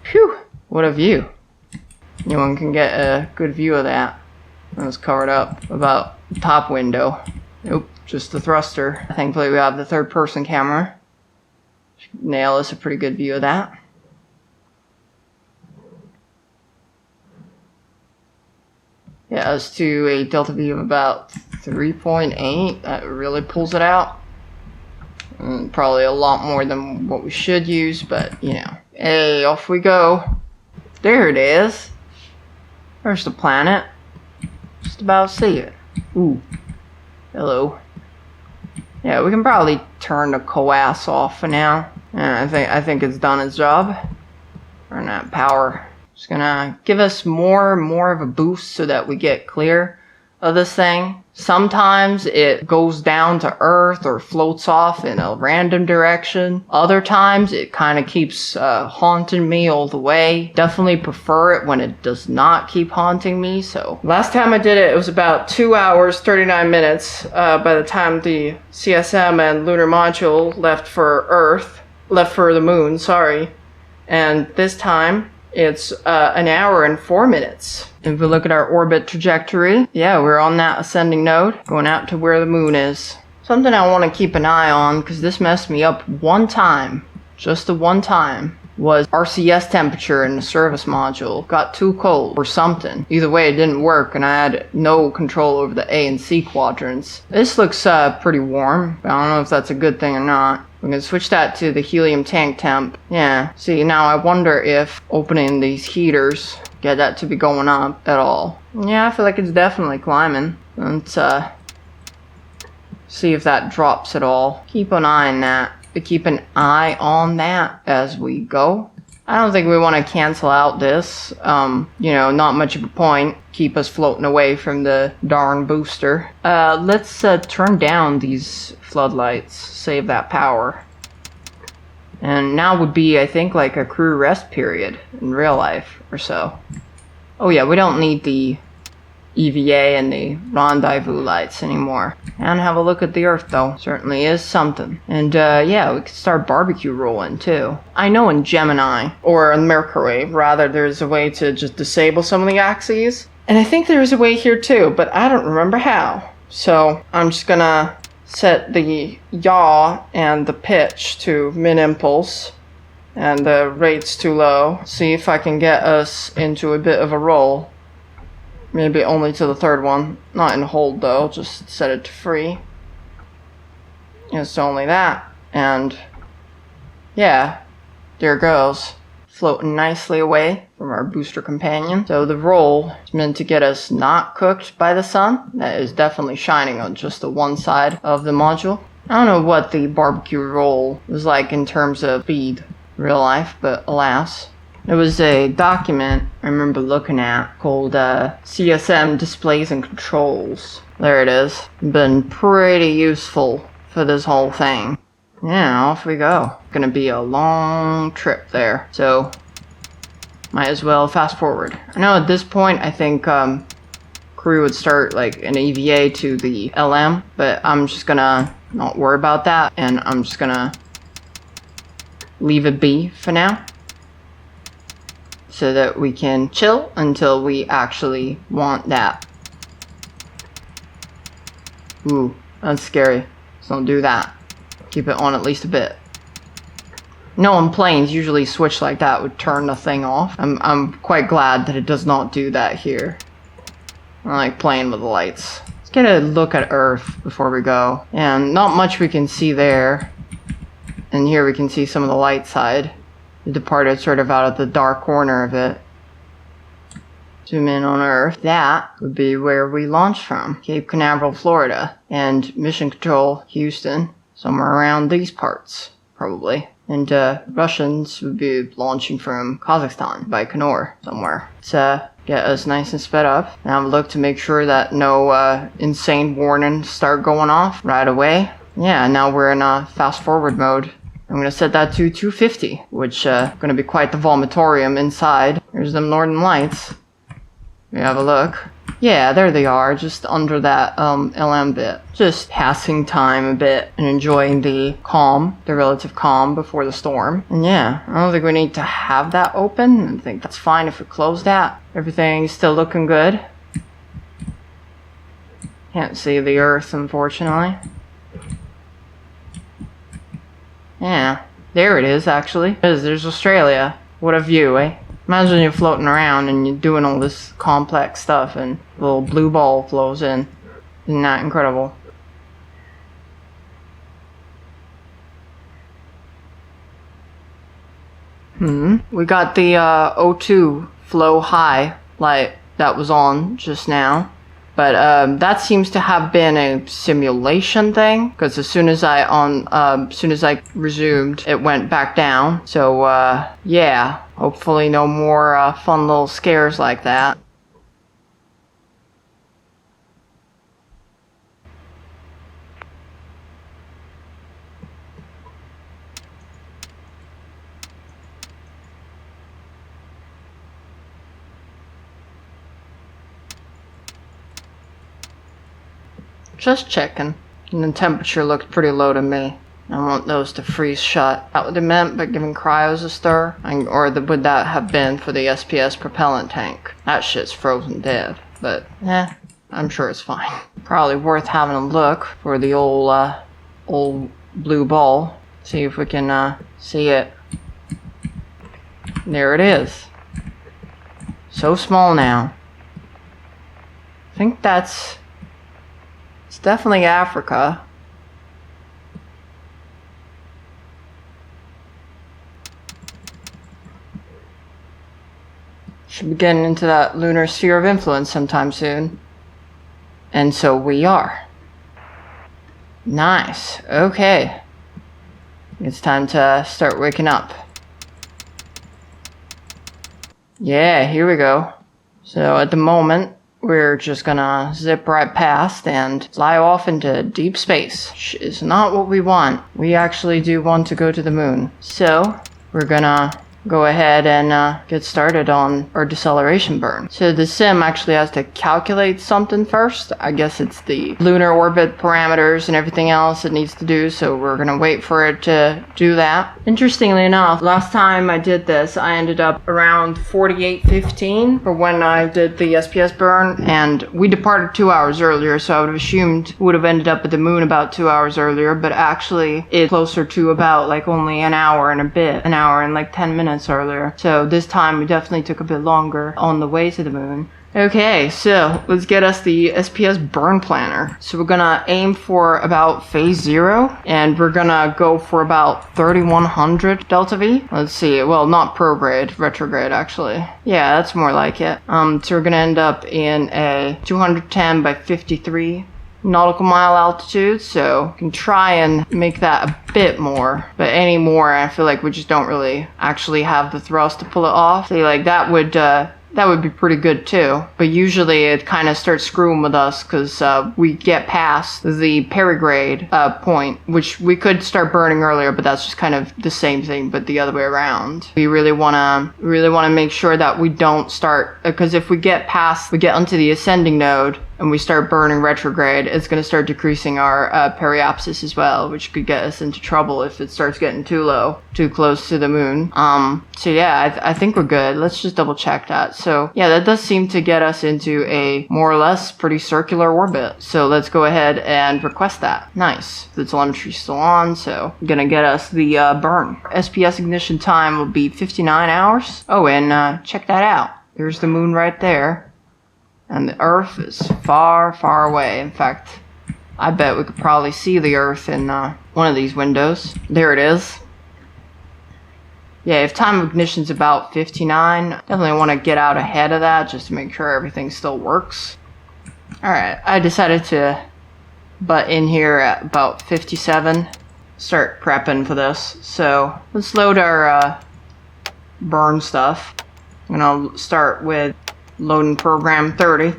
Phew, what a view. Anyone can get a good view of that. It was covered up about the top window. Nope, just the thruster. Thankfully we have the third person camera. Nail us a pretty good view of that. Yeah, as to a delta V of about 3.8, that really pulls it out. And probably a lot more than what we should use, but you know. Hey, off we go. There it is. There's the planet. Just about see it. Ooh. Hello. Yeah, we can probably turn the coax off for now. And I think it's done its job. Turn that power. Just gonna give us more of a boost so that we get clear of this thing. Sometimes it goes down to Earth or floats off in a random direction. Other times it kind of keeps haunting me all the way. Definitely prefer it when it does not keep haunting me. So last time I did it, it was about 2 hours, 39 minutes by the time the CSM and Lunar Module left for the moon, sorry. And this time it's an hour and 4 minutes. If we look at our orbit trajectory, yeah, we're on that ascending node, going out to where the moon is. Something I want to keep an eye on, because this messed me up one time, just the one time, was RCS temperature in the service module. Got too cold or something. Either way, it didn't work, and I had no control over the A and C quadrants. This looks pretty warm, but I don't know if that's a good thing or not. I'm going to switch that to the helium tank temp. Yeah, see, now I wonder if opening these heaters get that to be going up at all. Yeah, I feel like it's definitely climbing. Let's see if that drops at all. Keep an eye on that. Keep an eye on that as we go. I don't think we want to cancel out this. You know, not much of a point. Keep us floating away from the darn booster. Let's turn down these floodlights. Save that power. And now would be, I think, like a crew rest period in real life or so. Oh yeah, we don't need the EVA and the rendezvous lights anymore. And have a look at the Earth though. Certainly is something. And yeah, we could start BBQ rolling too. I know in Gemini, or in Mercury rather, there's a way to just disable some of the axes. And I think there's a way here too, but I don't remember how. So I'm just gonna set the yaw and the pitch to min impulse. and the rate's too low. See if I can get us into a bit of a roll. Maybe only to the third one. Not in hold though, just set it to free. It's only that. And yeah, there it goes. Floating nicely away from our booster companion. So the roll is meant to get us not cooked by the sun. That is definitely shining on just the one side of the module. I don't know what the BBQ roll was like in terms of speed in real life, but alas. There was a document I remember looking at called CSM Displays and Controls. There it is. Been pretty useful for this whole thing. Yeah, off we go. Gonna be a long trip there, so might as well fast forward. I know at this point I think crew would start like an EVA to the LM, but I'm just gonna not worry about that, and I'm just gonna leave it be for now, so that we can chill until we actually want that. Ooh, that's scary. So don't do that. Keep it on at least a bit. No, on planes, usually switch like that would turn the thing off. I'm quite glad that it does not do that here. I like playing with the lights. Let's get a look at Earth before we go. And not much we can see there. And here we can see some of the light side. It departed sort of out of the dark corner of it. Zoom in on Earth. That would be where we launched from. Cape Canaveral, Florida. And Mission Control, Houston. Somewhere around these parts, probably. And Russians would be launching from Kazakhstan, Baikonur, somewhere. To get us nice and sped up. Now have a look to make sure that no insane warnings start going off right away. Yeah, now we're in fast forward mode. I'm going to set that to 250, which going to be quite the vomitorium inside. Here's them northern lights. We have a look. Yeah, there they are, just under that LM bit. Just passing time a bit and enjoying the calm, the relative calm before the storm. And yeah, I don't think we need to have that open. I think that's fine if we close that. Everything's still looking good. Can't see the Earth, unfortunately. Yeah, there it is, actually. There's Australia. What a view, eh? Imagine you're floating around and you're doing all this complex stuff and a little blue ball flows in. Isn't that incredible? We got the O2 flow high light that was on just now. But that seems to have been a simulation thing, because as soon as I resumed, it went back down. So yeah, hopefully no more fun little scares like that. Just checking. And the temperature looked pretty low to me. I want those to freeze shut. That would have meant by giving cryos a stir, or would that have been for the SPS propellant tank? That shit's frozen dead, but I'm sure it's fine. Probably worth having a look for the old blue ball. See if we can see it. There it is. So small now. I think it's definitely Africa. Should be getting into that lunar sphere of influence sometime soon. And so we are. Nice. Okay. It's time to start waking up. Yeah, here we go. So at the moment, we're just gonna zip right past and fly off into deep space, which is not what we want. We actually do want to go to the moon. So we're gonna go ahead and get started on our deceleration burn. So the sim actually has to calculate something first. I guess it's the lunar orbit parameters and everything else it needs to do, so we're gonna wait for it to do that. Interestingly enough, last time I did this, I ended up around 48:15 for when I did the SPS burn, and we departed 2 hours earlier, so I would have assumed we would have ended up at the moon about 2 hours earlier, but actually it's closer to about like only an hour and a bit, an hour and like 10 minutes earlier. So this time we definitely took a bit longer on the way to the moon. Okay, so let's get us the SPS burn planner. So we're gonna aim for about phase 0, and we're gonna go for about 3100 delta V. Let's see, well, not prograde, retrograde actually. Yeah, that's more like it. So we're gonna end up in a 210 by 53 nautical mile altitude, so we can try and make that a bit more, but any more I feel like we just don't really actually have the thrust to pull it off. So like that would be pretty good too, but usually it kind of starts screwing with us because we get past the perigrade point, which we could start burning earlier, but that's just kind of the same thing but the other way around. We really want to make sure that we don't start, because if we get onto the ascending node and we start burning retrograde, it's going to start decreasing our periapsis as well, which could get us into trouble if it starts getting too low, too close to the moon. So yeah, I think we're good. Let's just double check that. So yeah, that does seem to get us into a more or less pretty circular orbit. So let's go ahead and request that. Nice. The telemetry's still on, so I'm gonna get us the burn. SPS ignition time will be 59 hours. Oh, and check that out. There's the moon right there. And the Earth is far, far away. In fact, I bet we could probably see the Earth in one of these windows. There it is. Yeah, if time of ignition's about 59, definitely want to get out ahead of that just to make sure everything still works. Alright, I decided to butt in here at about 57. Start prepping for this. So, let's load our burn stuff. I'm gonna start with loading program 30,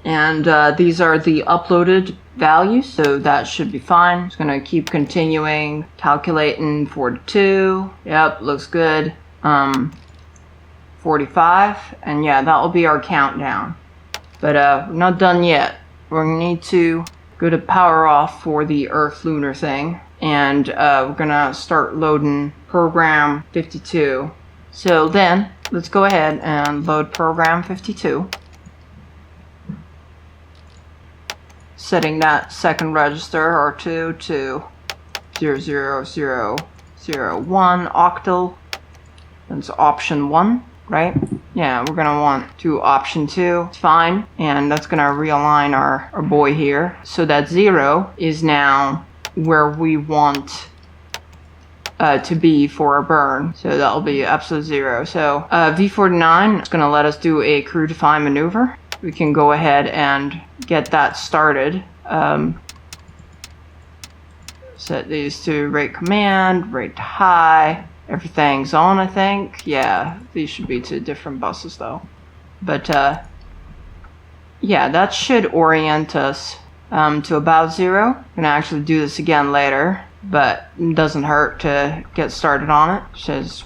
and these are the uploaded values, so that should be fine. Just gonna keep continuing calculating. 42, yep, looks good. 45, and yeah, that will be our countdown, but we're not done yet. We're gonna need to go to power off for the Earth lunar thing, and we're gonna start loading program 52. So then, let's go ahead and load program 52. Setting that second register, R2, to 00001 octal. That's option 1, right? Yeah, we're gonna want to option 2. It's fine. And that's gonna realign our boy here. So that 0 is now where we want to be for a burn, so that'll be absolute 0. So V49 is going to let us do a crew define maneuver. We can go ahead and get that started. Set these to rate command, rate to high. Everything's on, I think. Yeah, these should be to different buses though. But yeah, that should orient us to about 0. I'm going to actually do this again later, but it doesn't hurt to get started on it, since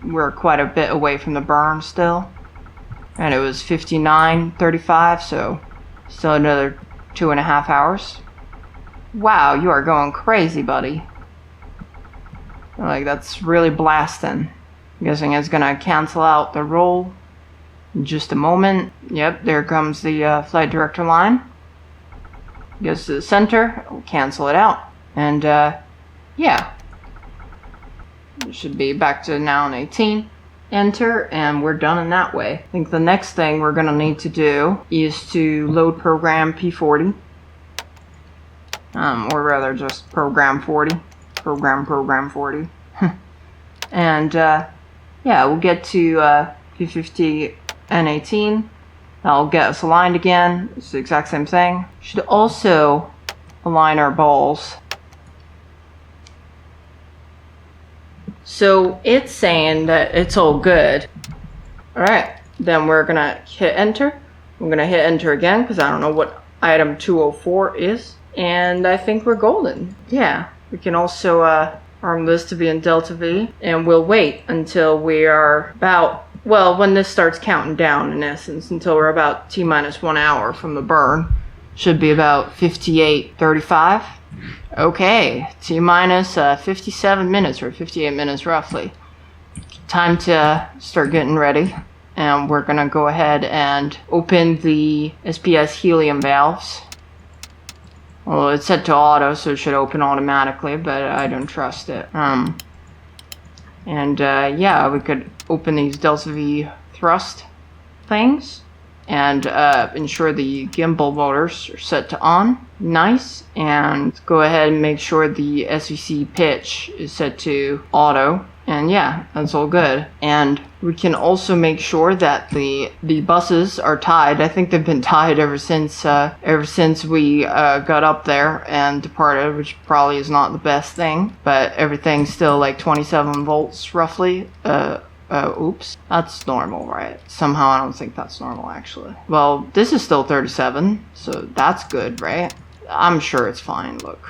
we're quite a bit away from the burn still. And it was 59:35, so still another 2.5 hours. Wow, you are going crazy, buddy. Like, that's really blasting. I'm guessing it's gonna cancel out the roll in just a moment. Yep, there comes the flight director line. Goes to the center, we'll cancel it out. And yeah, it should be back to now in 18. Enter, and we're done in that way. I think the next thing we're gonna need to do is to load program P40. Or rather just program 40. Program 40. And yeah, we'll get to P50 and 18. That'll get us aligned again. It's the exact same thing. Should also align our balls. So it's saying that it's all good. Alright, then we're gonna hit enter. I'm gonna hit enter again because I don't know what item 204 is. And I think we're golden. Yeah, we can also arm this to be in Delta V, and we'll wait until we are about, well, when this starts counting down in essence, until we're about T-minus 1 hour from the burn. Should be about 58:35. Okay, T-minus 57 minutes or 58 minutes roughly. Time to start getting ready. And we're gonna go ahead and open the SPS helium valves. Well, it's set to auto, so it should open automatically, but I don't trust it. Yeah, we could open these Delta V thrust things and ensure the gimbal motors are set to on. Nice. And go ahead and make sure the SVC pitch is set to auto. And yeah, that's all good. And we can also make sure that the buses are tied. I think they've been tied ever since we got up there and departed, which probably is not the best thing. But everything's still like 27 volts roughly. Oops. That's normal, right? Somehow I don't think that's normal, actually. Well, this is still 37, so that's good, right? I'm sure it's fine, look.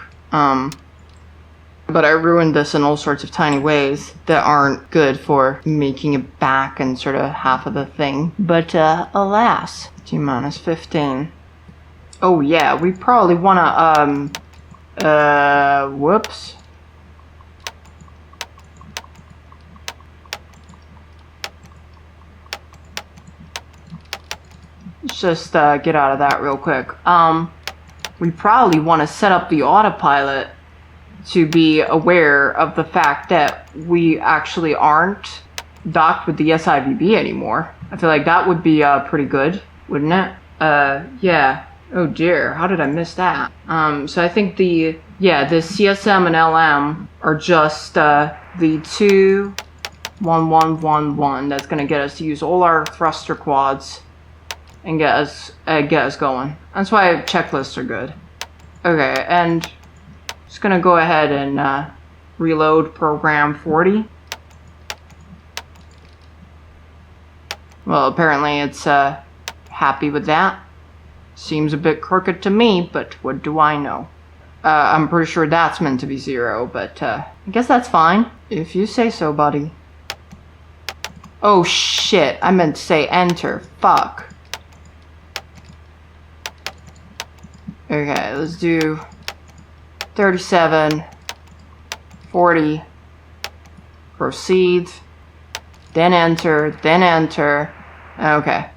But I ruined this in all sorts of tiny ways that aren't good for making it back and sort of half of the thing. But, alas. T-minus 15. Oh, yeah, we probably wanna, whoops. Let's just, get out of that real quick. We probably want to set up the autopilot to be aware of the fact that we actually aren't docked with the S-IVB anymore. I feel like that would be pretty good, wouldn't it? Yeah. Oh dear, how did I miss that? So I think the CSM and LM are just the 2-1-1-1-1 that's gonna get us to use all our thruster quads and get us going. That's why checklists are good. Okay, and just gonna go ahead and reload program 40. Well, apparently it's happy with that. Seems a bit crooked to me, but what do I know? I'm pretty sure that's meant to be 0, but I guess that's fine. If you say so, buddy. Oh shit, I meant to say enter. Fuck. Okay, let's do 37, 40, proceed, then enter. Okay.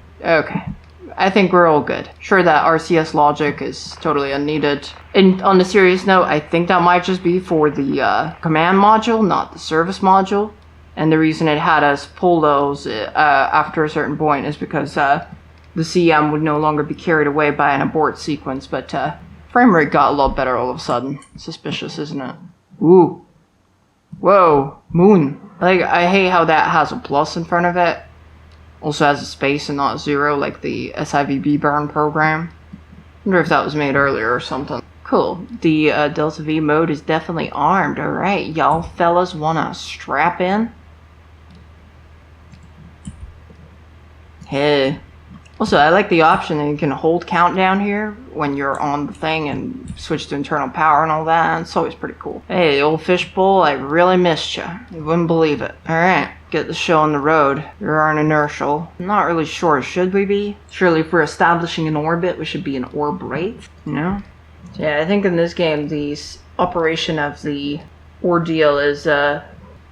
I think we're all good. Sure, that RCS logic is totally unneeded. And on a serious note, I think that might just be for the command module, not the service module. And the reason it had us pull those after a certain point is because the CM would no longer be carried away by an abort sequence, but frame rate got a lot better all of a sudden. Suspicious, isn't it? Ooh. Whoa. Moon. Like, I hate how that has a plus in front of it. Also has a space and not 0, like the S-IVB burn program. Wonder if that was made earlier or something. Cool. The Delta V mode is definitely armed. Alright, y'all fellas wanna strap in? Hey. Also, I like the option that you can hold countdown here when you're on the thing and switch to internal power and all that. It's always pretty cool. Hey, old fishbowl, I really missed you. You wouldn't believe it. Alright, get the show on the road. You're on inertial. I'm not really sure, should we be? Surely if we're establishing an orbit, we should be in orbit, you know? So yeah, I think in this game, the operation of the ordeal is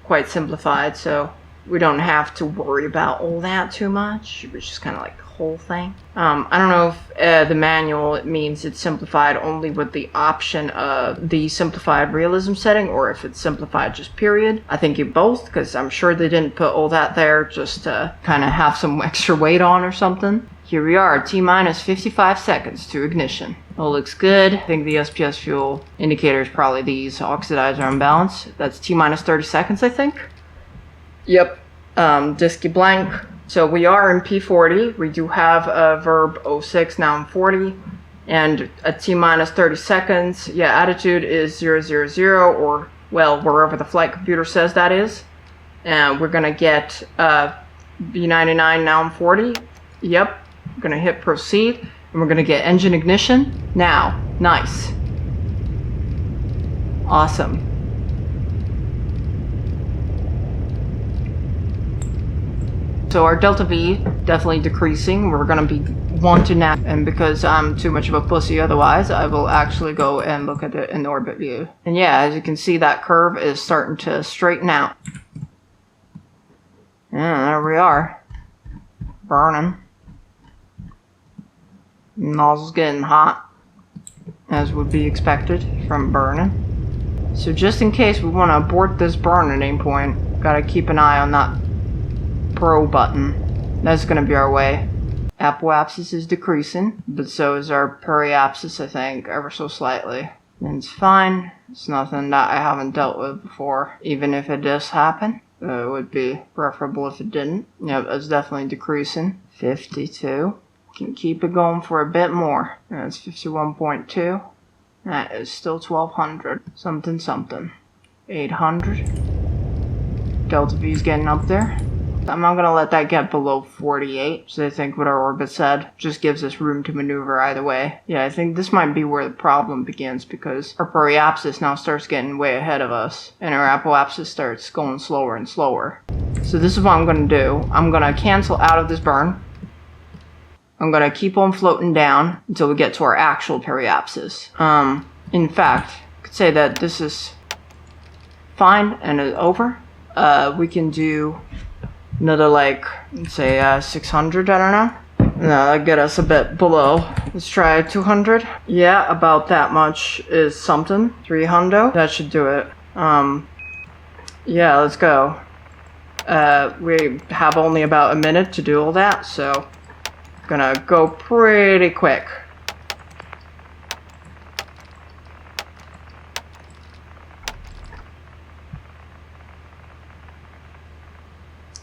quite simplified, so we don't have to worry about all that too much. It's just kind of like whole thing. I don't know if the manual, it means it's simplified only with the option of the simplified realism setting, or if it's simplified just period. I think you both, because I'm sure they didn't put all that there just to kind of have some extra weight on or something. Here we are, T-minus 55 seconds to ignition. All looks good. I think the SPS fuel indicator is probably these oxidizer imbalance. That's T-minus 30 seconds, I think. Yep. Disky blank. So we are in P40. We do have a verb 06 now in 40, and a T-minus 30 seconds. Yeah, attitude is 000, or, well, wherever the flight computer says that is. And we're gonna get B99 now in 40. Yep, we're gonna hit proceed, and we're gonna get engine ignition now. Nice. Awesome. So our delta V definitely decreasing. We're gonna be wanting that, and because I'm too much of a pussy otherwise, I will actually go and look at it in the orbit view. And yeah, as you can see, that curve is starting to straighten out. Yeah, there we are. Burning. Nozzle's getting hot, as would be expected from burning. So just in case we want to abort this burn at any point, gotta keep an eye on that pro button. That's gonna be our way. Apoapsis is decreasing, but so is our periapsis, I think, ever so slightly. And it's fine. It's nothing that I haven't dealt with before. Even if it does happen, it would be preferable if it didn't. Yep, it's definitely decreasing. 52. Can keep it going for a bit more. That's 51.2. That is still 1200. Something something. 800. Delta V is getting up there. I'm not going to let that get below 48. So I think what our orbit said just gives us room to maneuver either way. Yeah, I think this might be where the problem begins, because our periapsis now starts getting way ahead of us, and our apoapsis starts going slower and slower. So this is what I'm going to do. I'm going to cancel out of this burn. I'm going to keep on floating down until we get to our actual periapsis. In fact, I could say that this is fine and it's over. We can do another, like, let's say 600, I don't know. No, that'll get us a bit below. Let's try 200. Yeah, about that much is something. 300. That should do it. Yeah, let's go. We have only about a minute to do all that, so gonna go pretty quick.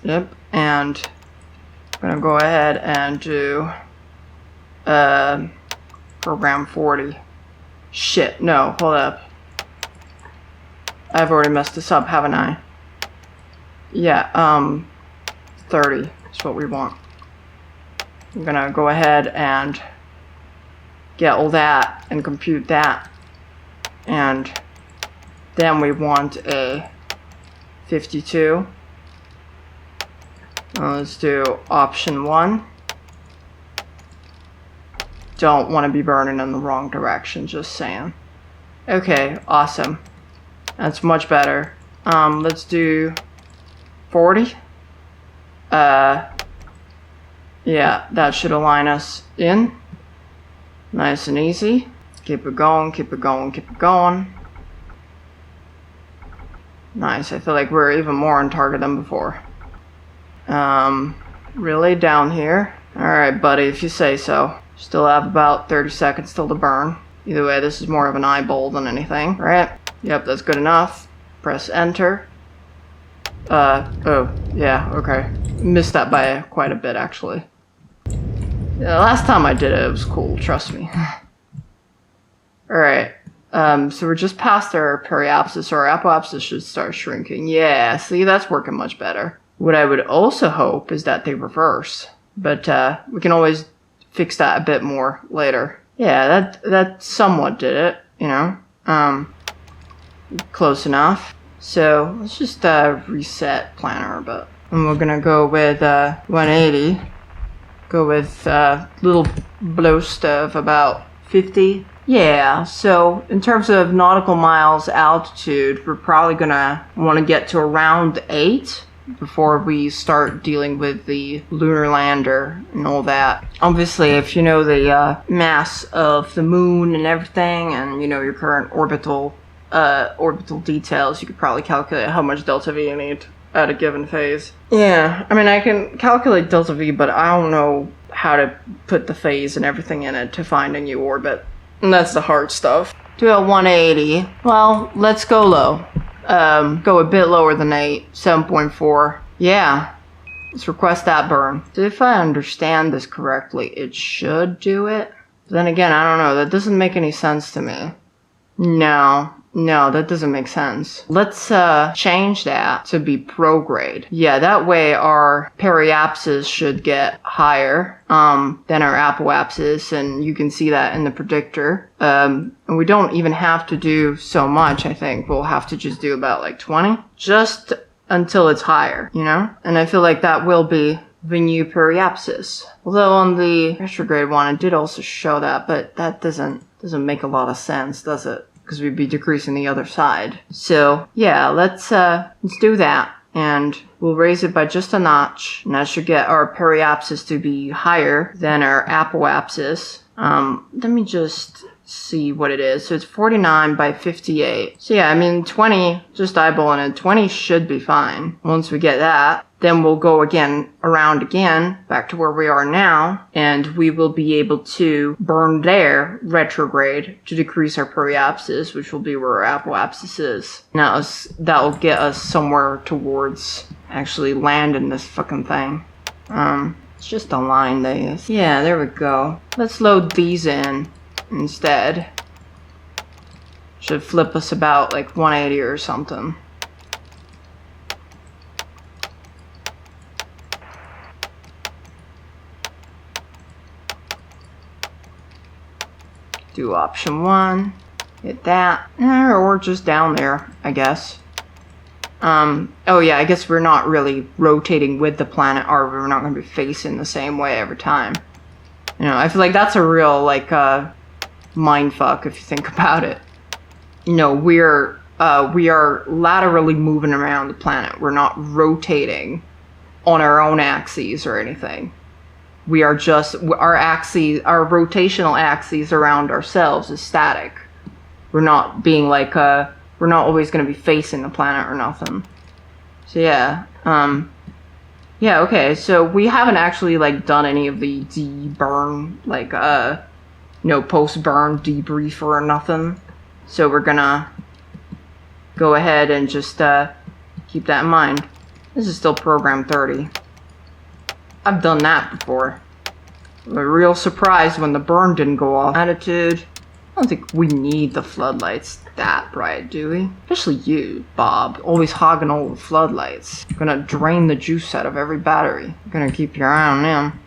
Yep, and I'm gonna go ahead and do program 40. Shit, no, hold up. I've already messed this up, haven't I? Yeah, 30 is what we want. I'm gonna go ahead and get all that and compute that. And then we want a 52. Let's do option 1. Don't want to be burning in the wrong direction, just saying. Okay, awesome. That's much better. Let's do 40. Yeah, that should align us in. Nice and easy. Keep it going, keep it going, keep it going. Nice, I feel like we're even more on target than before. Relay down here. Alright, buddy, if you say so. Still have about 30 seconds till to burn. Either way, this is more of an eyeball than anything, right? Yep, that's good enough. Press enter. Oh, yeah, okay. Missed that by quite a bit, actually. Yeah, last time I did it, it was cool, trust me. Alright, so we're just past our periapsis, or our apoapsis should start shrinking. Yeah, see, that's working much better. What I would also hope is that they reverse, but we can always fix that a bit more later. Yeah, that somewhat did it, you know. Close enough. So let's just reset planner a bit. And we're gonna go with 180. Go with little blast of about 50. Yeah, so in terms of nautical miles altitude, we're probably gonna want to get to around 8 before we start dealing with the lunar lander and all that. Obviously, if you know the mass of the moon and everything, and you know your current orbital details, you could probably calculate how much delta V you need at a given phase. Yeah, I mean, I can calculate delta V, but I don't know how to put the phase and everything in it to find a new orbit. And that's the hard stuff. Do a 180. Well, let's go low. Go a bit lower than 8, 7.4. Yeah, let's request that burn. So if I understand this correctly, it should do it. But then again, I don't know, that doesn't make any sense to me. No, that doesn't make sense. Let's change that to be prograde. Yeah, that way our periapsis should get higher than our apoapsis, and you can see that in the predictor. And we don't even have to do so much, I think. We'll have to just do about like 20, just until it's higher, you know? And I feel like that will be of a new periapsis. Although on the retrograde one, it did also show that, but that doesn't make a lot of sense, does it? Because we'd be decreasing the other side. So yeah, let's do that. And we'll raise it by just a notch. And that should get our periapsis to be higher than our apoapsis. Let me just see what it is. So it's 49 by 58. So yeah, I mean 20, just eyeballing it, 20 should be fine. Once we get that, then we'll go around again, back to where we are now, and we will be able to burn there retrograde to decrease our periapsis, which will be where our apoapsis is. Now that will get us somewhere towards actually landing this fucking thing. It's just a line there. Yeah, there we go. Let's load these in instead. Should flip us about like 180 or something. Do option 1, hit that, or just down there, I guess. Oh yeah, I guess we're not really rotating with the planet, or we're not going to be facing the same way every time. You know, I feel like that's a real, like, mindfuck if you think about it. You know, we are laterally moving around the planet. We're not rotating on our own axes or anything. We are just, our rotational axes around ourselves is static. We're not being like, we're not always going to be facing the planet or nothing. So yeah, yeah, okay, so we haven't actually, like, done any of the deburn, like, post-burn debrief or nothing. So we're gonna go ahead and just, keep that in mind. This is still program 30. I've done that before. I'm real surprised when the burn didn't go off. Attitude. I don't think we need the floodlights that bright, do we? Especially you, Bob. Always hogging all the floodlights. Gonna drain the juice out of every battery. Gonna keep your eye on them.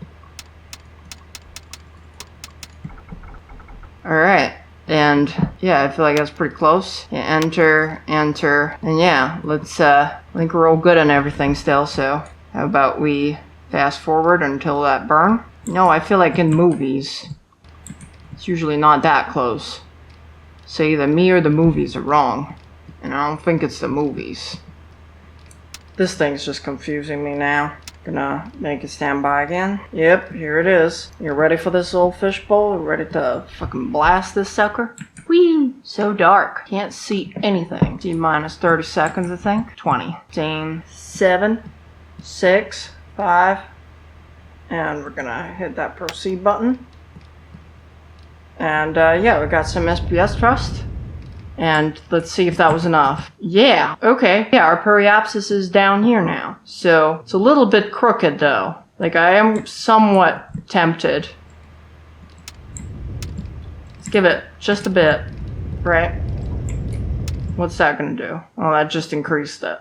Alright. And yeah, I feel like that's pretty close. Yeah, enter, and yeah, let's, I think we're all good on everything still, so how about we fast forward until that burn? No, I feel like in movies, it's usually not that close. So either me or the movies are wrong. And I don't think it's the movies. This thing's just confusing me now. Gonna make it stand by again. Yep, here it is. You ready for this old fishbowl? Ready to fucking blast this sucker? Whee! So dark. Can't see anything. T minus 30 seconds, I think. 20. 15, 7, 6, 5. And we're gonna hit that proceed button. And yeah, we got some SPS thrust. And let's see if that was enough. Yeah, okay. Yeah, our periapsis is down here now. So it's a little bit crooked though. Like, I am somewhat tempted. Let's give it just a bit, right? What's that gonna do? Oh, that just increased it.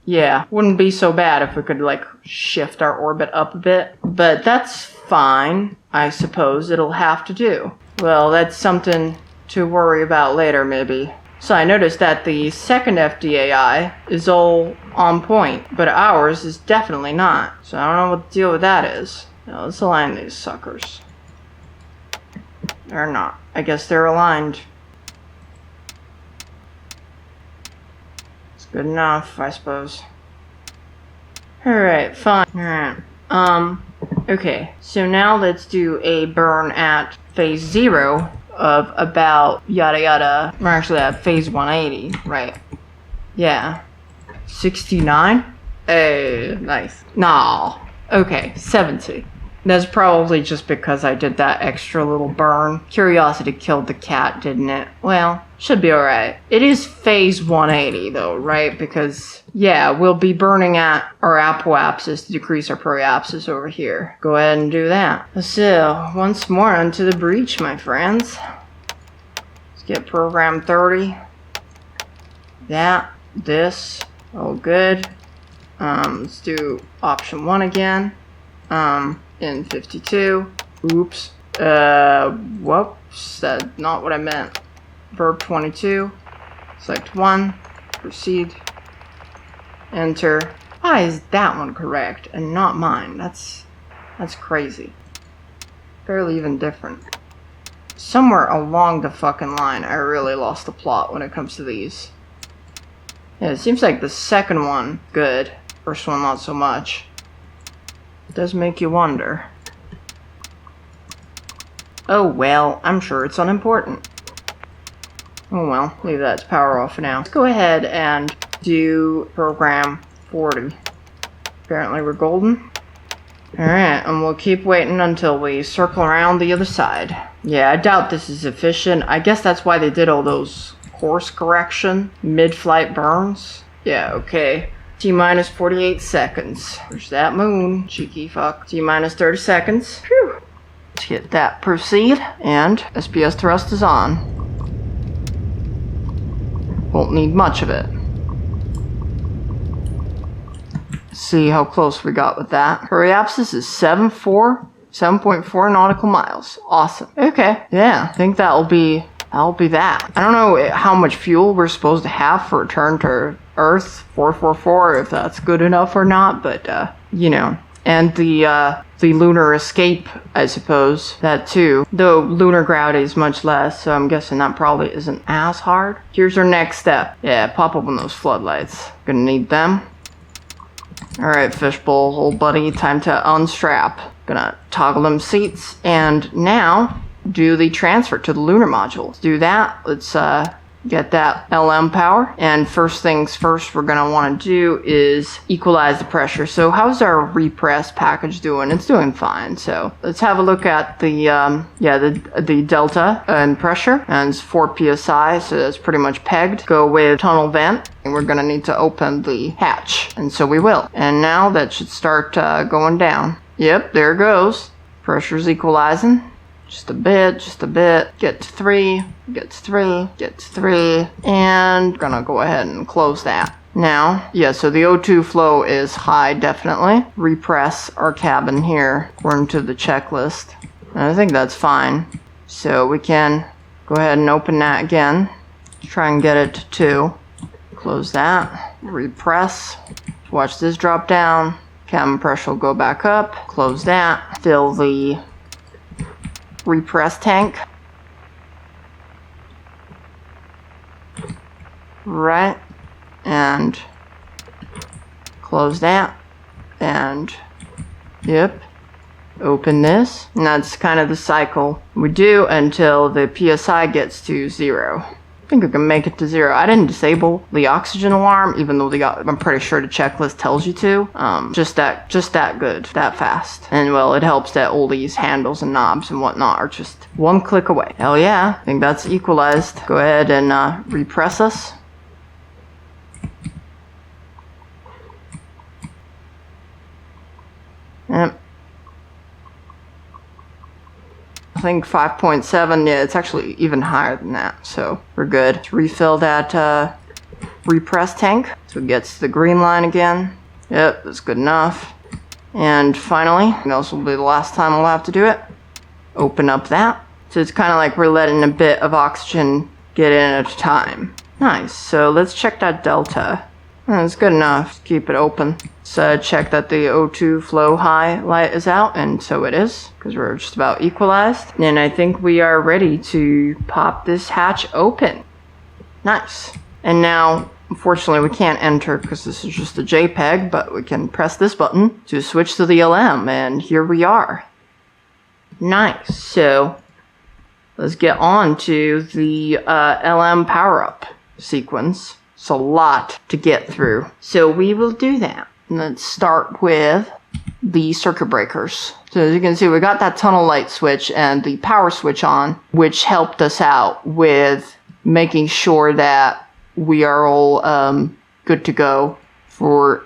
Yeah, wouldn't be so bad if we could, like, shift our orbit up a bit. But that's fine, I suppose it'll have to do. Well, that's something to worry about later, maybe. So I noticed that the second FDAI is all on point, but ours is definitely not. So I don't know what the deal with that is. Now, let's align these suckers. They're not. I guess they're aligned. Good enough, I suppose. Alright, fine. Alright. Okay. So now let's do a burn at phase 0 of about yada yada. We're actually at phase 180, right? Yeah. 69? Hey, nice. Nah. Okay, 70. That's probably just because I did that extra little burn. Curiosity killed the cat, didn't it? Well, should be alright. It is phase 180 though, right? Because, yeah, we'll be burning at our apoapsis to decrease our periapsis over here. Go ahead and do that. So, once more onto the breach, my friends. Let's get program 30. That, this, all good. Let's do option 1 again. In 52. Oops. Whoops. That's not what I meant. Verb 22. Select 1. Proceed. Enter. Why is that one correct and not mine? That's crazy. Barely even different. Somewhere along the fucking line, I really lost the plot when it comes to these. Yeah, it seems like the second one, good. First one, not so much. It does make you wonder. Oh well, I'm sure it's unimportant. Oh well, leave that to power off for now. Let's go ahead and do program 40. Apparently we're golden. Alright, and we'll keep waiting until we circle around the other side. Yeah, I doubt this is efficient. I guess that's why they did all those course correction mid-flight burns. Yeah, okay. T-minus 48 seconds. There's that moon. Cheeky fuck. T-minus 30 seconds. Phew. Let's hit that proceed. And SPS thrust is on. Won't need much of it. See how close we got with that. Periapsis is 7.4 nautical miles. Awesome. Okay. Yeah, I think that'll be that. I don't know how much fuel we're supposed to have for return to Earth 444, if that's good enough or not, but you know. And the lunar escape, I suppose, that too. Though lunar gravity is much less, so I'm guessing that probably isn't as hard. Here's our next step. Yeah, pop open those floodlights. Gonna need them. Alright, fishbowl, old buddy, time to unstrap. Gonna toggle them seats, and now do the transfer to the lunar module. Let's do that. Let's get that LM power. And first things first, we're gonna want to do is equalize the pressure. So how's our repress package doing? It's doing fine. So let's have a look at the the delta and pressure, and it's 4 psi, so that's pretty much pegged. Go with tunnel vent, and we're gonna need to open the hatch, and so we will. And now that should start going down. Yep, there it goes. Pressure's equalizing. Just a bit, get to 3, get to 3, get to 3, and gonna go ahead and close that. Now, yeah, so the O2 flow is high, definitely. Repress our cabin here, according to the checklist. And I think that's fine. So we can go ahead and open that again. Try and get it to 2. Close that, repress. Watch this drop down. Cabin pressure will go back up. Close that, fill the repress tank. Right. And close that. And yep. Open this. And that's kind of the cycle we do until the PSI gets to 0. I think we can make it to 0. I didn't disable the oxygen alarm, even though I'm pretty sure the checklist tells you to. Just that good, that fast. And well, it helps that all these handles and knobs and whatnot are just one click away. Hell yeah, I think that's equalized. Go ahead and repress us. Yep. I think 5.7, yeah, it's actually even higher than that, so we're good. Let's refill that repress tank, so it gets to the green line again. Yep, that's good enough. And finally, and this will be the last time we'll have to do it, open up that. So it's kind of like we're letting a bit of oxygen get in at a time. Nice, so let's check that delta. That's good enough. Keep it open. So check that the O2 flow high light is out, and so it is, because we're just about equalized. And I think we are ready to pop this hatch open. Nice. And now, unfortunately, we can't enter because this is just a JPEG, but we can press this button to switch to the LM, and here we are. Nice. So let's get on to the LM power-up sequence. It's a lot to get through, so we will do that. Let's start with the circuit breakers. So as you can see, we got that tunnel light switch and the power switch on, which helped us out with making sure that we are all good to go for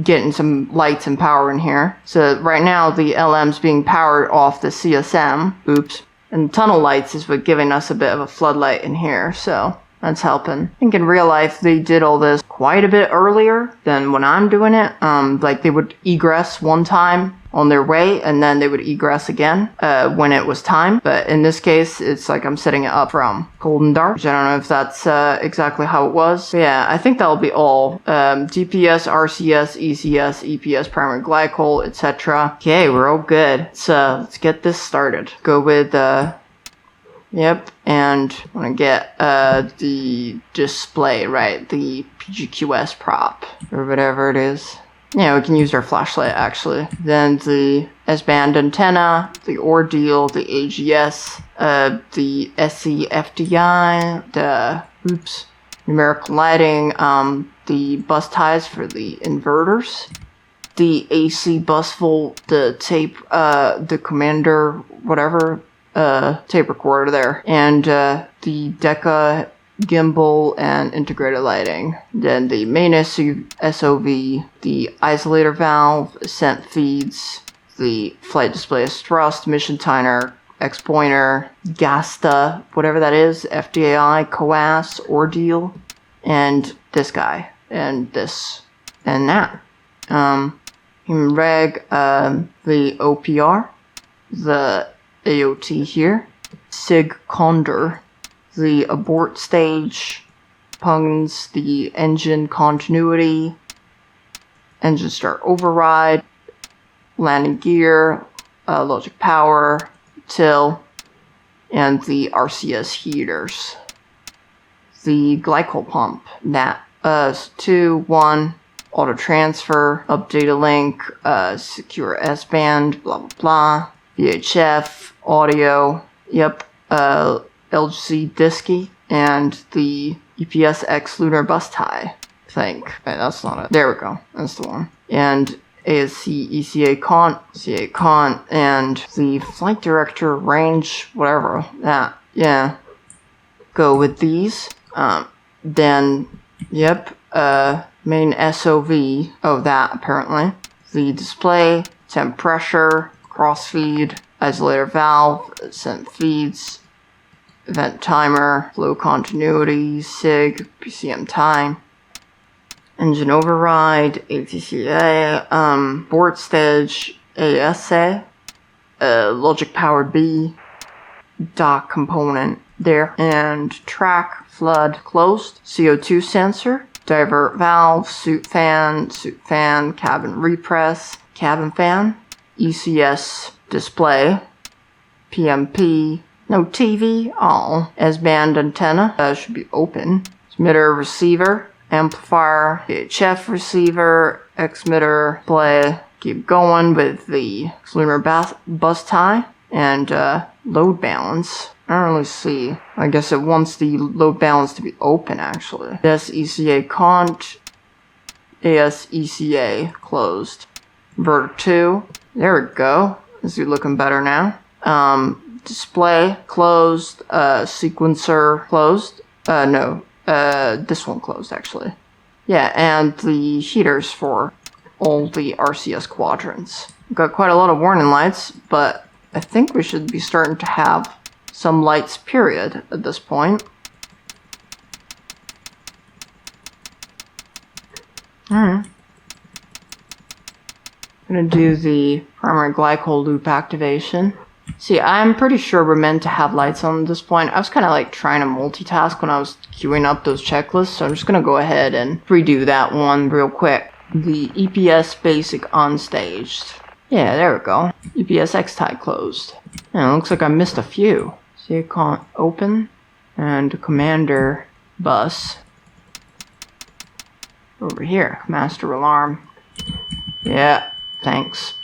getting some lights and power in here. So right now the LM's being powered off the CSM. Oops. And tunnel lights is what giving us a bit of a floodlight in here, so That's helping. I think in real life they did all this quite a bit earlier than when I'm doing it. Like they would egress one time on their way and then they would egress again when it was time. But in this case, it's like I'm setting it up from cold and dark, which I don't know if that's exactly how it was. But yeah, I think that'll be all. GPS, RCS, ECS, EPS, primary glycol, etc. Okay, we're all good. Let's get this started. Go with yep, and I want to get the display, right? The PGQS prop, or whatever it is. Yeah, we can use our flashlight, actually. Then the S-band antenna, the Orbital, the AGS, the SCFDI, the, numerical lighting, the bus ties for the inverters, the AC bus volt, the tape, the commander, whatever, tape recorder there, and the Deca gimbal and integrated lighting. Then the main SOV, the isolator valve, ascent feeds, the flight display is thrust, mission timer, X-pointer, GASTA, whatever that is, FDAI, COAS, Ordeal, and this guy, and this, and that. Human reg, the OPR, the AOT here, SIG Condor, the abort stage, puns, the engine continuity, engine start override, landing gear, logic power, till, and the RCS heaters. The glycol pump, NAT, 2, 1, auto transfer, update a link, secure S-band, blah blah blah, VHF, audio, yep, LC Disky, and the EPS X Lunar Bus Tie, I think. Wait, that's not it. There we go. That's the one. And ASC ECA Cont, and the Flight Director Range, whatever. That, yeah. Go with these. Then, yep, main SOV. Oh, that, apparently. The display, temp pressure, crossfeed, isolator valve, ascent feeds, event timer, flow continuity, SIG, PCM time, engine override, ATCA, board stage, ASA, logic power B, dock component there, and track, flood, closed, CO2 sensor, divert valve, suit fan, cabin repress, cabin fan, ECS display, PMP, no TV, S-band antenna, should be open, emitter receiver, amplifier, VHF receiver, X-emitter, play, keep going with the lunar bus tie, and load balance. I don't really see. I guess it wants the load balance to be open, actually. SECA cont, ASECA closed. Inverter 2, there we go. Is it looking better now? Display closed, sequencer closed. No, this one closed actually. Yeah, and the heaters for all the RCS quadrants. Got quite a lot of warning lights, but I think we should be starting to have some lights, period, at this point. Alright. I'm gonna do the primary glycol loop activation. See, I'm pretty sure we're meant to have lights on at this point. I was kind of like trying to multitask when I was queuing up those checklists, so I'm just going to go ahead and redo that one real quick. The EPS basic unstaged. Yeah, there we go. EPS X-tie closed. Yeah, it looks like I missed a few. See, I can't open. And commander bus. Over here, master alarm. Yeah, thanks.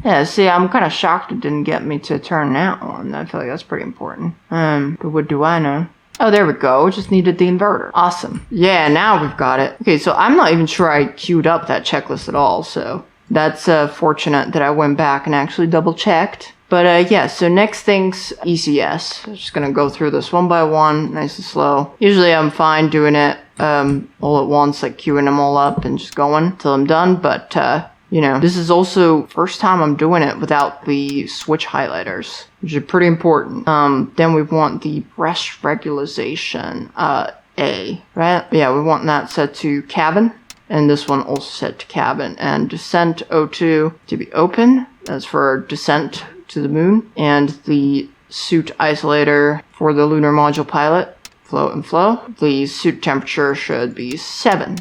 Yeah, see, I'm kind of shocked it didn't get me to turn that on. I feel like that's pretty important. But what do I know? Oh, there we go. Just needed the inverter. Awesome. Yeah, now we've got it. Okay, so I'm not even sure I queued up that checklist at all, so that's fortunate that I went back and actually double-checked. But yeah, so next thing's ECS. I'm just gonna go through this one by one, nice and slow. Usually I'm fine doing it all at once, like queuing them all up and just going till I'm done, but you know, this is also first time I'm doing it without the switch highlighters, which is pretty important. Then we want the breast regularization, A, right? Yeah, we want that set to cabin. And this one also set to cabin. And descent O2 to be open. That's for descent to the moon. And the suit isolator for the lunar module pilot, float and flow. The suit temperature should be 7,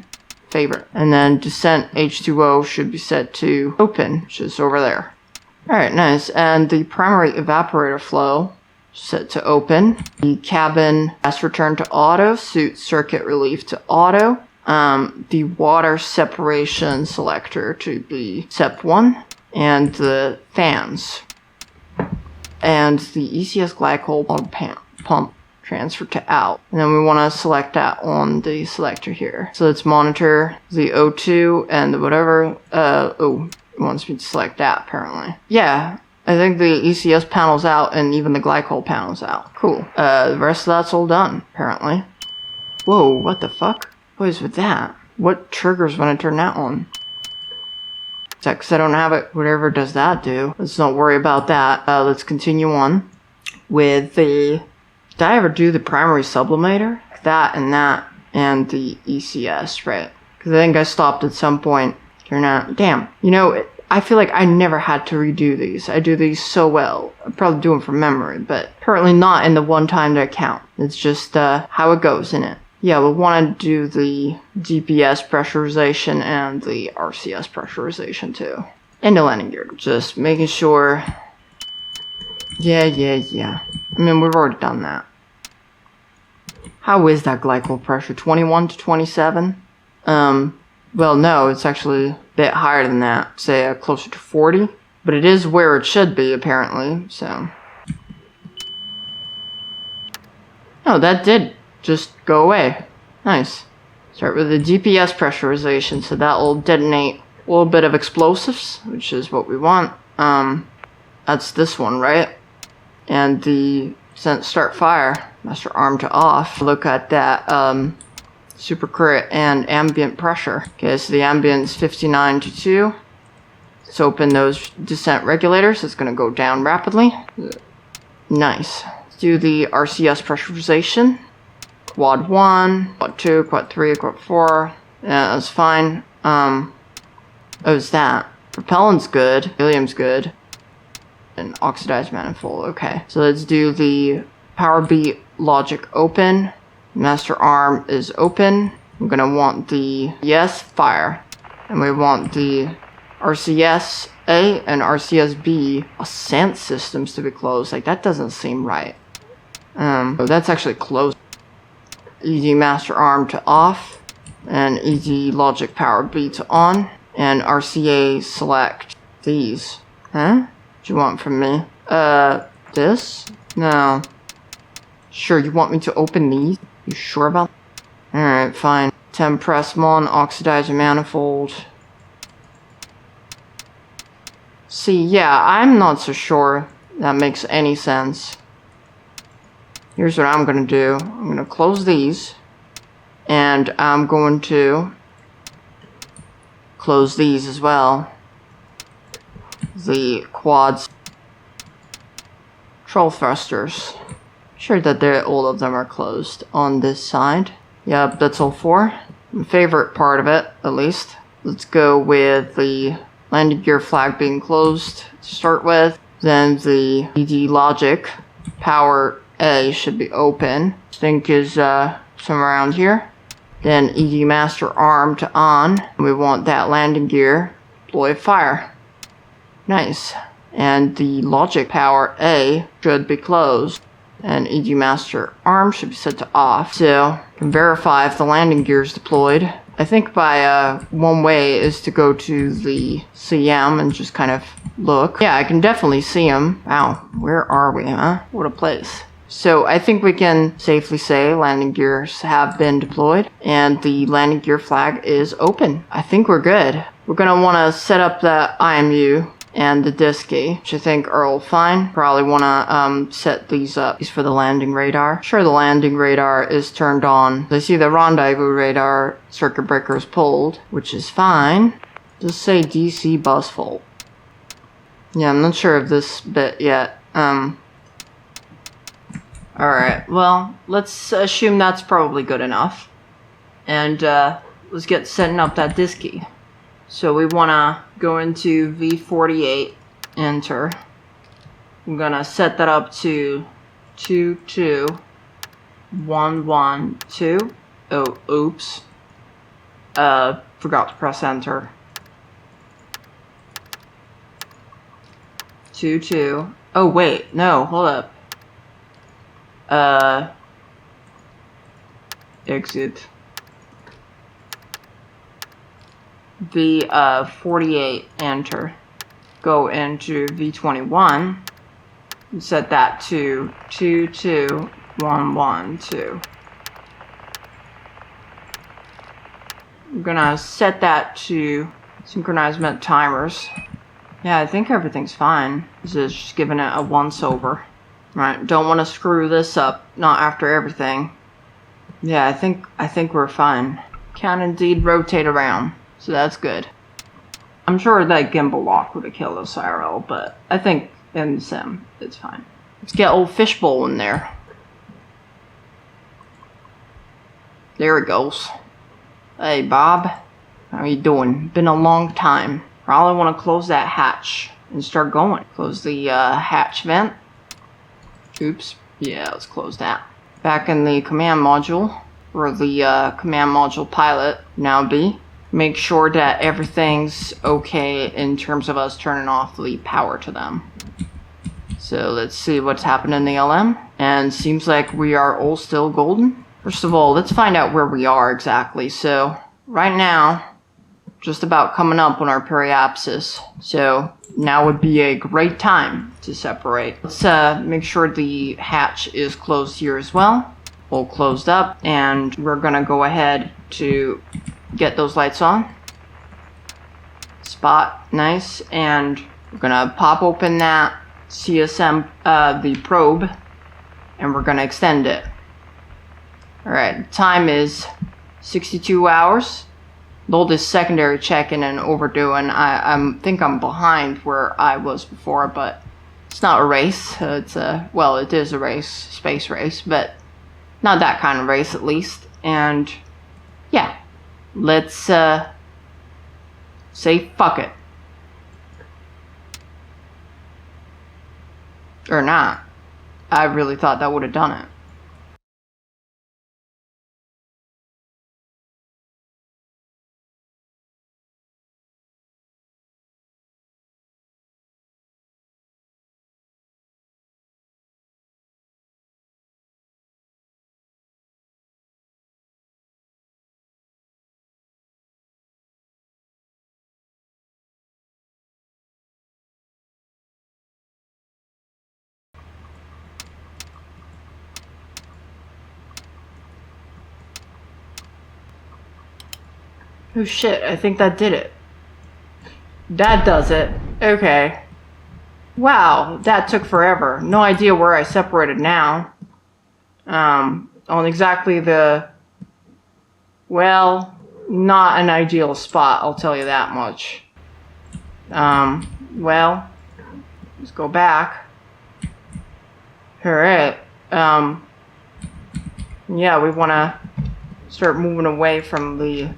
favorite. And then descent H2O should be set to open, which is over there. Alright, nice. And the primary evaporator flow set to open. The cabin has returned to auto. Suit circuit relief to auto. The water separation selector to be SEP1. And the fans. And the ECS glycol pump transfer to out. And then we want to select that on the selector here. So let's monitor the O2 and the whatever. It wants me to select that apparently. Yeah, I think the ECS panel's out and even the glycol panel's out. Cool. The rest of that's all done, apparently. Whoa, what the fuck? What is with that? What triggers when I turn that on? Is that because I don't have it? Whatever does that do? Let's not worry about that. Let's continue on with the... Did I ever do the primary sublimator? That and the ECS, right? Because I think I stopped at some point. Turn out. Damn. You know, I feel like I never had to redo these. I do these so well. I probably do them from memory, but apparently not in the one time that count. It's just how it goes, isn't it? Yeah, we'll want to do the GPS pressurization and the RCS pressurization too. And the landing gear. Just making sure. Yeah. I mean, we've already done that. How is that glycol pressure? 21 to 27? Well, no, it's actually a bit higher than that. Say closer to 40. But it is where it should be, apparently, so. Oh, that did just go away. Nice. Start with the GPS pressurization, so that will detonate a little bit of explosives, which is what we want. That's this one, right? And the start fire, master arm to off. Look at that supercrit and ambient pressure. Okay, so the ambient's 59 to 2. Let's open those descent regulators. It's going to go down rapidly. Nice. Let's do the RCS pressurization. Quad 1, Quad 2, Quad 3, Quad 4. Yeah, that's fine. What was that? Propellant's good. Helium's good. And oxidized manifold. Okay. So let's do the power beat logic open. Master arm is open. I'm gonna want the yes fire. And we want the RCS A and RCS B ascent systems to be closed. Like, that doesn't seem right. Oh, that's actually closed. ED master arm to off. And ED logic power B to on. And RCA select these. Huh? What you want from me? This? No. Sure, you want me to open these? You sure about that? Alright, fine. Temp press mon, oxidizer manifold. See, yeah, I'm not so sure that makes any sense. Here's what I'm gonna do. I'm gonna close these. And I'm going to close these as well. The quads. Troll thrusters. Sure that all of them are closed on this side. Yep, that's all 4. My favorite part of it, at least. Let's go with the landing gear flag being closed to start with. Then the ED logic power A should be open. I think is somewhere around here. Then ED master arm to on. We want that landing gear deploy fire. Nice. And the logic power A should be closed. And ED master arm should be set to off. So, you can verify if the landing gear is deployed. I think by one way is to go to the CM and just kind of look. Yeah, I can definitely see them. Wow, where are we, huh? What a place. So I think we can safely say landing gears have been deployed and the landing gear flag is open. I think we're good. We're gonna wanna set up the IMU and the DISCI, which I think are all fine. Probably wanna set these up. These for the landing radar. Sure, the landing radar is turned on. I see the rendezvous radar circuit breaker is pulled, which is fine. Just say DC bus fault. Yeah, I'm not sure of this bit yet. Alright, well, let's assume that's probably good enough. And let's get setting up that disk key. So we want to go into V48, enter. I'm going to set that up to 22112. Oh, oops. Forgot to press enter. 22. Oh, wait, no, hold up. Exit. V48, enter. Go into V21. And set that to 22112. I'm gonna set that to synchronize met timers. Yeah, I think everything's fine. This is just giving it a once over. Right, don't want to screw this up, not after everything. Yeah, I think we're fine. Can indeed rotate around, so that's good. I'm sure that gimbal lock would have killed us IRL, but I think in the sim, it's fine. Let's get old Fishbowl in there. There it goes. Hey, Bob. How you doing? Been a long time. Probably want to close that hatch and start going. Close the hatch vent. Oops. Yeah, let's close that. Back in the command module, where the command module pilot now be. Make sure that everything's okay in terms of us turning off the power to them. So let's see what's happened in the LM. And seems like we are all still golden. First of all, let's find out where we are exactly. So right now, just about coming up on our periapsis. So now would be a great time to separate. Let's make sure the hatch is closed here as well. All closed up, and we're gonna go ahead to get those lights on. Spot, nice, and we're gonna pop open that CSM, the probe, and we're gonna extend it. Alright, time is 62 hours. Though this secondary check-in and overdoing, I think I'm behind where I was before, but it's not a race. It's a, well, it is a race, space race, but not that kind of race at least. And yeah, let's say fuck it. Or not. I really thought that would have done it. Oh shit, I think that did it. That does it. Okay. Wow, that took forever. No idea where I separated now. On exactly the... Well, not an ideal spot, I'll tell you that much. Well, let's go back. Alright. Yeah, we want to start moving away from the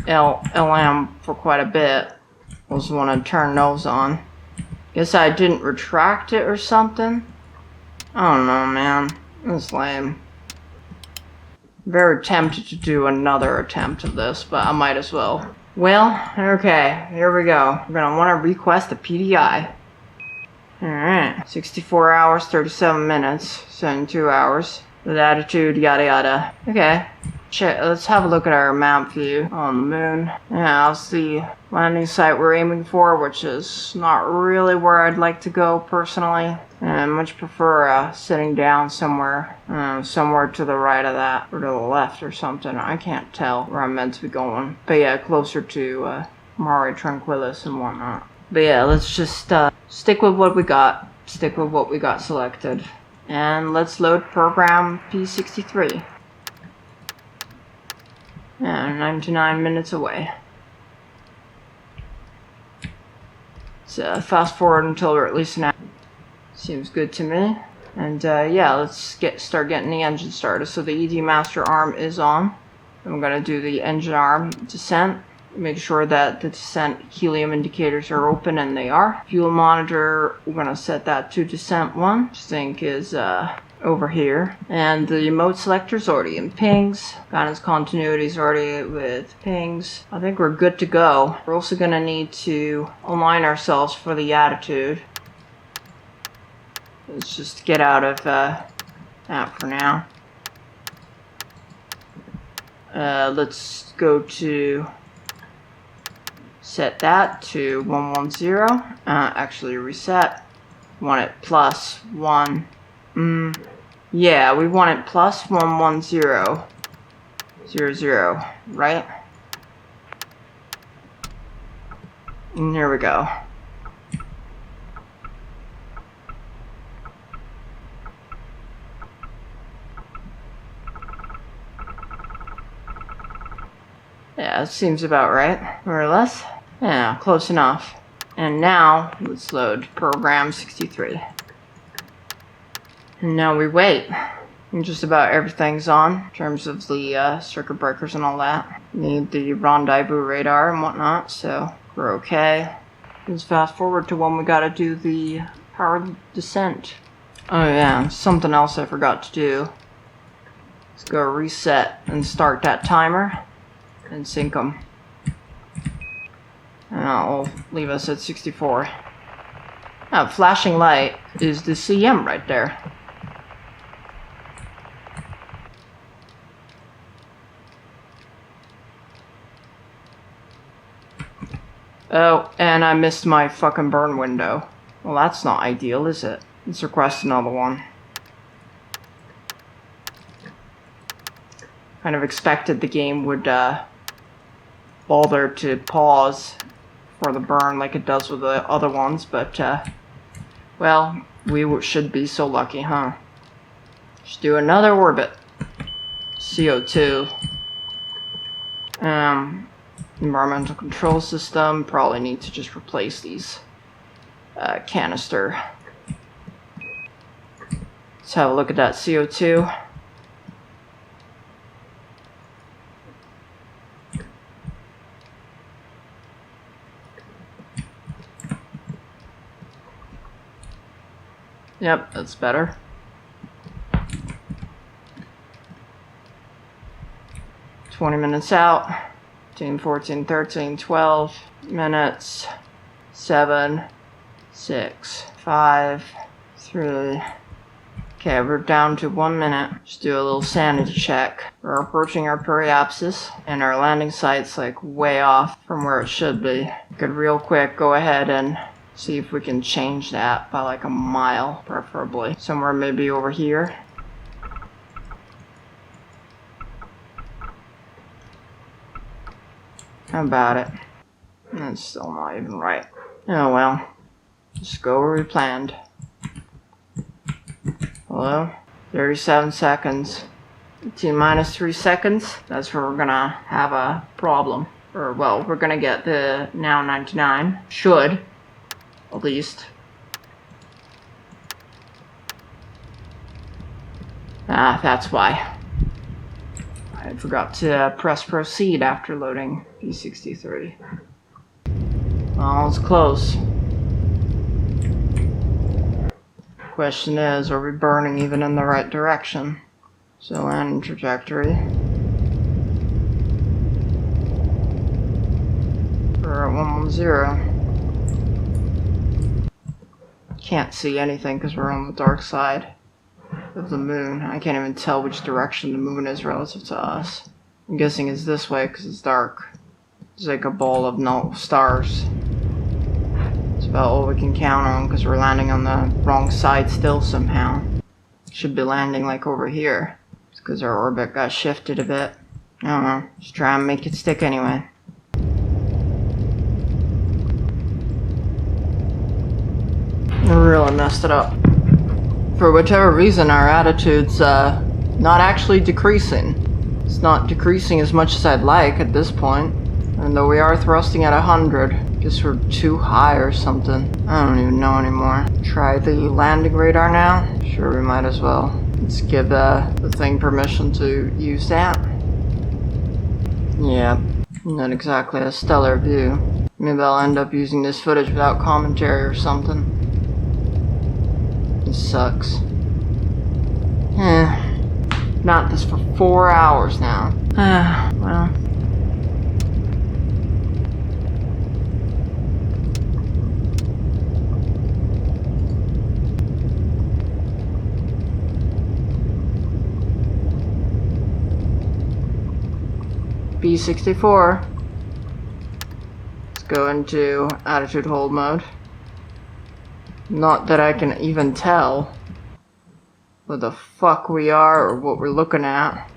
LM for quite a bit. I just want to turn those on. Guess I didn't retract it or something. I don't know, man. That's lame. Very tempted to do another attempt of this, but I might as well. Well, okay, here we go. We're gonna want to request a PDI. Alright, 64 hours, 37 minutes, 72 hours. Latitude, yada yada. Okay. Check, let's have a look at our map view on the moon. Yeah, that's the landing site we're aiming for, which is not really where I'd like to go personally. I much prefer sitting down somewhere, somewhere to the right of that, or to the left or something. I can't tell where I'm meant to be going. But yeah, closer to Mare Tranquillitatis and whatnot. But yeah, let's just stick with what we got. Stick with what we got selected. And let's load program P63. And 99 minutes away. So fast forward until we're at least an hour. Seems good to me. And yeah, let's start getting the engine started. So the ED master arm is on. I'm going to do the engine arm descent. Make sure that the descent helium indicators are open, and they are. Fuel monitor, we're going to set that to descent 1, which I think is over here. And the mode selector is already in pings. Guidance continuity is already with pings. I think we're good to go. We're also going to need to align ourselves for the attitude. Let's just get out of that for now. Let's go to set that to 110. Actually reset. Want it plus 1. Yeah, we want it plus 110. 00, right? And here we go. Yeah, it seems about right, more or less. Yeah, close enough. And now, let's load program 63. And now we wait. And just about everything's on, in terms of the circuit breakers and all that. Need the rendezvous radar and whatnot, so we're okay. Let's fast forward to when we gotta do the power descent. Oh yeah, something else I forgot to do. Let's go reset and start that timer. And sync them. And that'll leave us at 64. Now, flashing light is the CM right there. Oh, and I missed my fucking burn window. Well, that's not ideal, is it? Let's request another one. Kind of expected the game would bother to pause for the burn like it does with the other ones, but well, we should be so lucky, huh? Just do another orbit. CO2. Environmental control system. Probably need to just replace these canister. Let's have a look at that CO2. Yep, that's better. 20 minutes out. 13, 14, 13, 12 minutes. 7, 6, 5, 3. Okay, we're down to 1 minute. Just do a little sanity check. We're approaching our periapsis, and our landing site's like way off from where it should be. Could real quick go ahead and see if we can change that by like a mile, preferably. Somewhere maybe over here. How about it? That's still not even right. Oh well. Just go where we planned. Hello? 37 seconds. T minus 3 seconds. That's where we're gonna have a problem. Or, well, we're gonna get the now 99. Should. At least. Ah, that's why. I forgot to press proceed after loading P63. Well, it's close. Question is, are we burning even in the right direction? So landing trajectory. We're at 110. Can't see anything because we're on the dark side of the moon. I can't even tell which direction the moon is relative to us. I'm guessing it's this way because it's dark. It's like a ball of no stars. It's about all we can count on because we're landing on the wrong side still somehow. Should be landing like over here. It's because our orbit got shifted a bit. I don't know. Just try and make it stick anyway. I really messed it up. For whichever reason, our attitude's not actually decreasing. It's not decreasing as much as I'd like at this point. And though we are thrusting at 100. Guess we're too high or something. I don't even know anymore. Try the landing radar now? Sure, we might as well. Let's give the thing permission to use that. Yeah, not exactly a stellar view. Maybe I'll end up using this footage without commentary or something. This sucks. Not this for 4 hours now. Well. B64. Let's go into attitude hold mode. Not that I can even tell where the fuck we are or what we're looking at.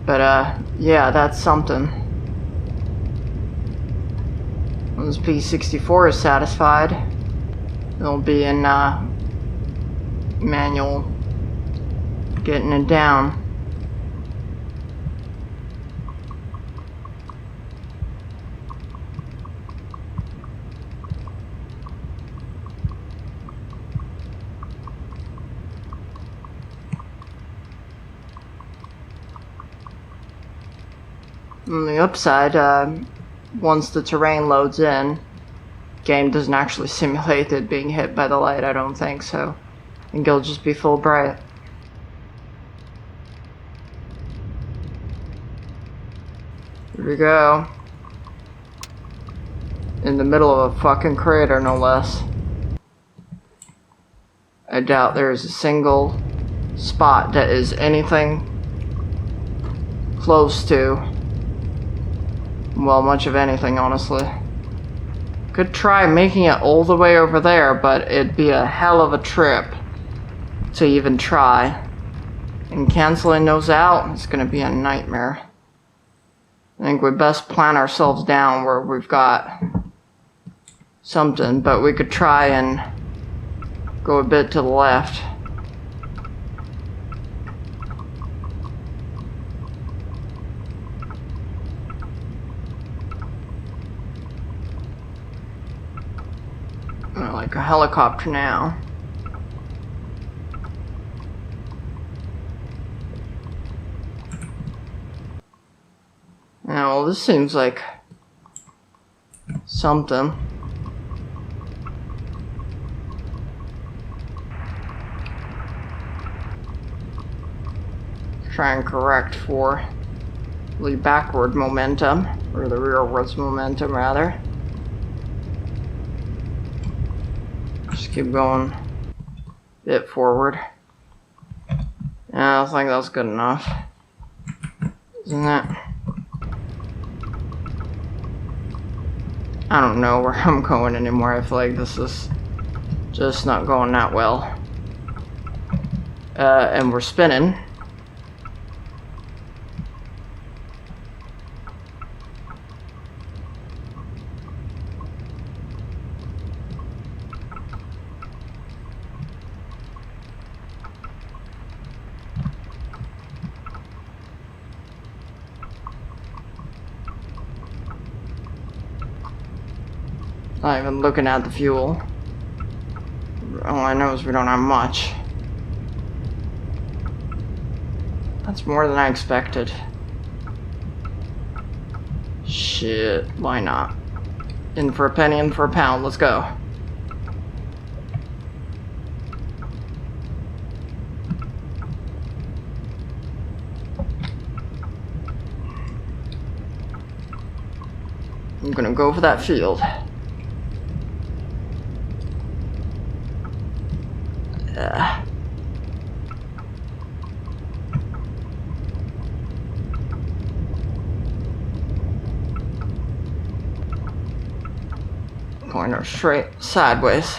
But yeah, that's something. Once B64 is satisfied, it'll be in manual getting it down. On the upside, once the terrain loads in, game doesn't actually simulate it being hit by the light, I don't think, so I think it'll just be full bright. Here we go. In the middle of a fucking crater, no less. I doubt there is a single spot that is anything close to, well, much of anything, honestly. Could try making it all the way over there, but it'd be a hell of a trip to even try. And canceling those out, it's gonna be a nightmare. I think we best plan ourselves down where we've got something, but we could try and go a bit to the left. Like a helicopter now. Now, well, this seems like something. Try and correct for the backward momentum, or the rearwards momentum, rather. Just keep going a bit forward. Yeah, I think that's good enough. Isn't it? I don't know where I'm going anymore. I feel like this is just not going that well. And we're spinning. Not even looking at the fuel. All I know is we don't have much. That's more than I expected. Shit, why not? In for a penny, in for a pound, let's go. I'm gonna go for that field. Pointer straight sideways.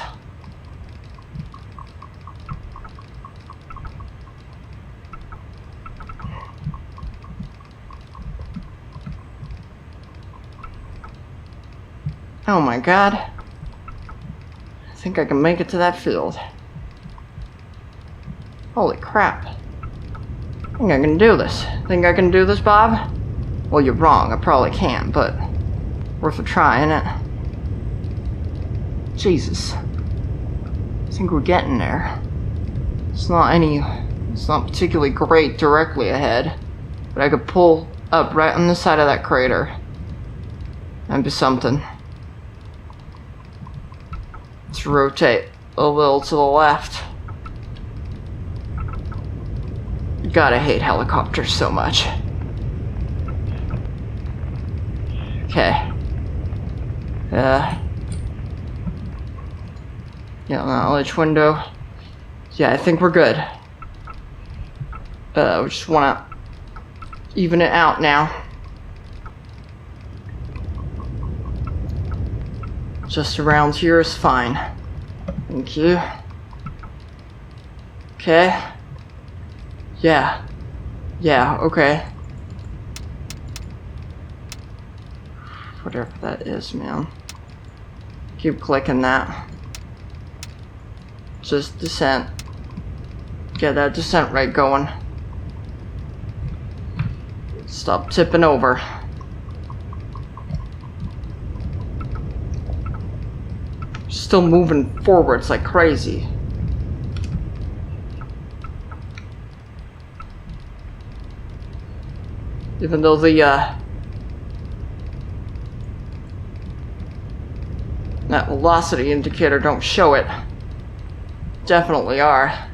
Oh my god. I think I can make it to that field. Holy crap. I think I can do this. Think I can do this, Bob? Well, you're wrong. I probably can't, but Worth a try, isn't it? Jesus. I think we're getting there. It's not particularly great directly ahead, but I could pull up right on the side of that crater. That'd be something. Let's rotate a little to the left. God, I hate helicopters so much. Okay. Yeah, knowledge window. Yeah, I think we're good. We just wanna even it out now. Just around here is fine. Thank you. Okay. Yeah. Yeah, okay. Whatever that is, man. Keep clicking that. Just descent. Get that descent rate going. Stop tipping over. Still moving forwards like crazy. Even though the that velocity indicator don't show it. Definitely are.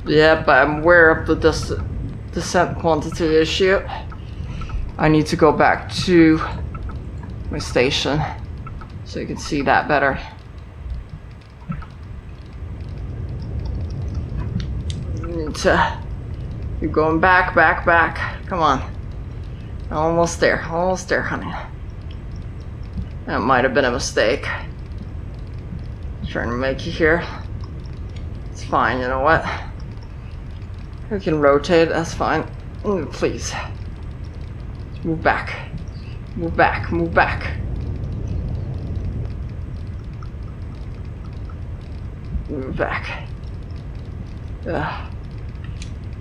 Yep, I'm aware of the descent quantity issue. I need to go back to my station so you can see that better. Need to keep going back. Come on. Almost there, honey. That might have been a mistake. Trying to make you here. It's fine, you know what? We can rotate, that's fine. Ooh, please. Move back. Move back. Move back. Move back.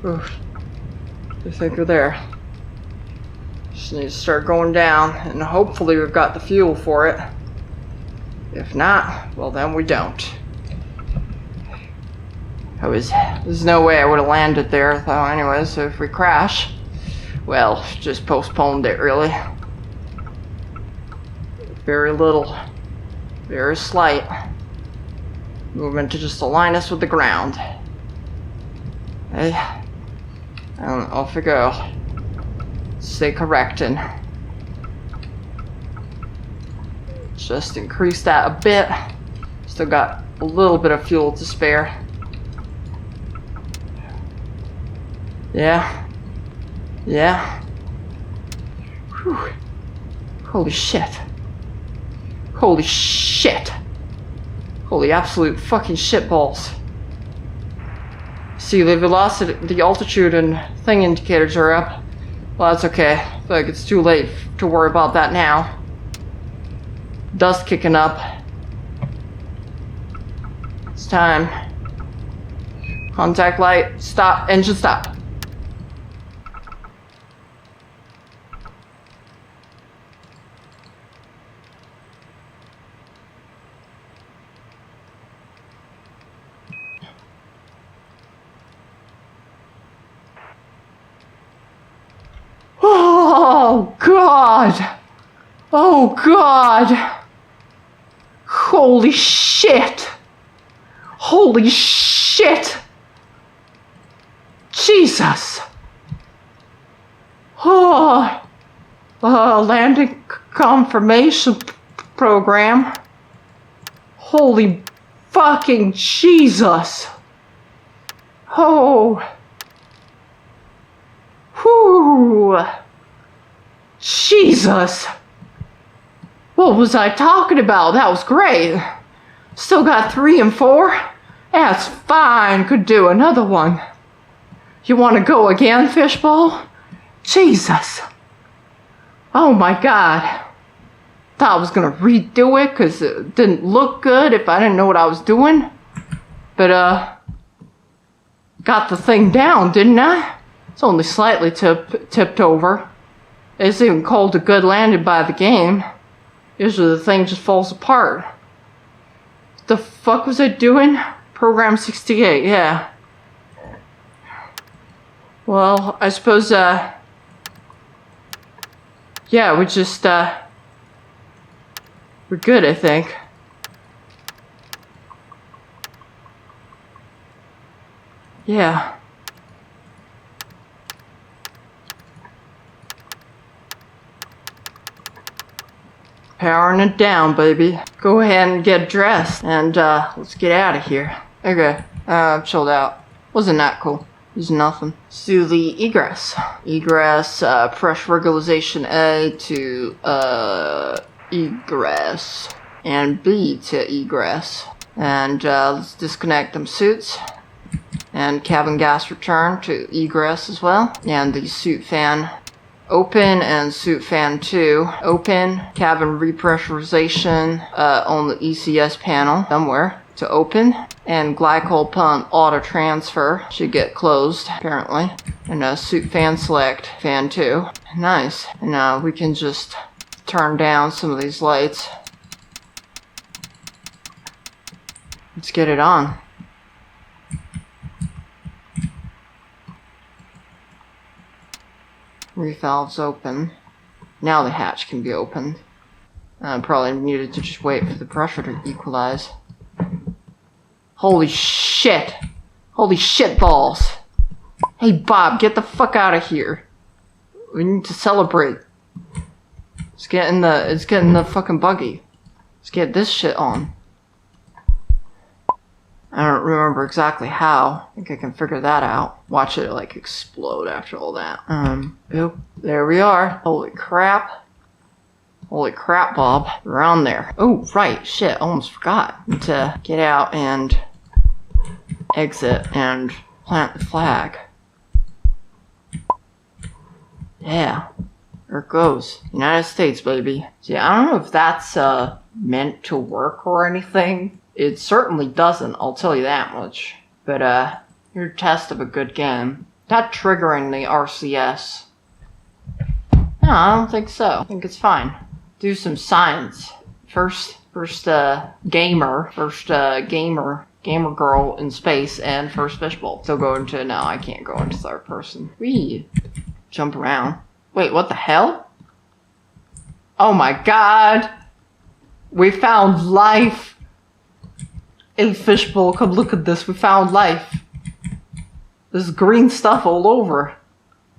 Oof. I think we're there. Just need to start going down, and hopefully we've got the fuel for it. If not, well then we don't. There's no way I would have landed there though anyway, so if we crash, well, just postponed it really. Very little, very slight movement to just align us with the ground. Hey, and off we go. Stay correcting. Just increase that a bit. Still got a little bit of fuel to spare. Yeah. Whew. Holy shit. Holy absolute fucking shitballs. See, the velocity, the altitude and thing indicators are up. Well, that's okay. I feel like it's too late to worry about that now. Dust kicking up. It's time. Contact light. Stop. Engine stop. Oh God! Oh God! Holy shit! Holy shit! Jesus! Oh, landing confirmation program. Holy fucking Jesus! Oh. Whew. Jesus. What was I talking about? That was great. Still got 3 and 4? That's fine. Could do another one. You want to go again, Fishbowl? Jesus. Oh my God. Thought I was gonna redo it because it didn't look good if I didn't know what I was doing. But, got the thing down, didn't I? It's only slightly tipped over. It's even called a good landing by the game. Usually the thing just falls apart. What the fuck was I doing? Program 68, yeah. Well, I suppose, yeah, we just, we're good, I think. Yeah. Powering it down, baby. Go ahead and get dressed, and, let's get out of here. Okay, chilled out. Wasn't that cool? It was nothing. Let's do the egress. Egress, pressure regularization A to, egress. And B to egress. And, let's disconnect them suits. And cabin gas return to egress as well. And the suit fan open and suit fan 2 open. Cabin repressurization on the ECS panel somewhere to open. And glycol pump auto transfer should get closed apparently. And suit fan select fan 2. Nice. And now we can just turn down some of these lights. Let's get it on. Reef valves open. Now the hatch can be opened. Probably needed to just wait for the pressure to equalize. Holy shit! Holy shit balls! Hey Bob, get the fuck out of here. We need to celebrate. Let's get in the fucking buggy. Let's get this shit on. I don't remember exactly how. I think I can figure that out. Watch it like explode after all that. Yep, there we are. Holy crap. Holy crap, Bob. We're on there. Oh, right, shit, almost forgot to get out and exit and plant the flag. Yeah, there it goes. United States, baby. See, I don't know if that's meant to work or anything. It certainly doesn't, I'll tell you that much. But, your test of a good game. Not triggering the RCS. No, I don't think so. I think it's fine. Do some science. First gamer girl in space, and first fishbowl. Still go into, no, I can't go into third person. Wee. Jump around. Wait, what the hell? Oh my god! We found life! Hey fishbowl, come look at this, we found life. There's green stuff all over.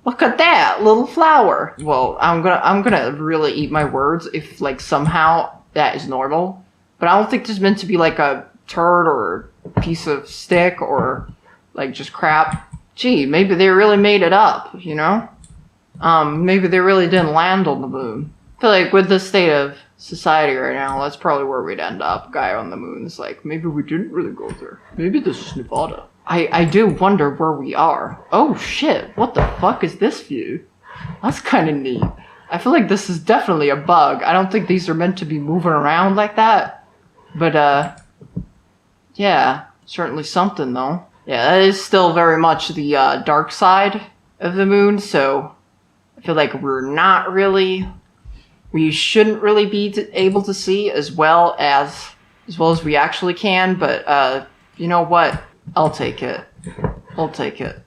Look at that, little flower. Well, I'm gonna really eat my words if like somehow that is normal. But I don't think there's meant to be like a turd or a piece of stick or like just crap. Gee, maybe they really made it up, you know? Maybe they really didn't land on the moon. I feel like with the state of society right now, that's probably where we'd end up. Guy on the moon is like, maybe we didn't really go there. Maybe this is Nevada. I do wonder where we are. Oh shit, what the fuck is this view? That's kind of neat. I feel like this is definitely a bug. I don't think these are meant to be moving around like that. But, yeah, certainly something though. Yeah, that is still very much the dark side of the moon, so I feel like we shouldn't really be able to see as well as we actually can, but you know what? I'll take it. I'll take it.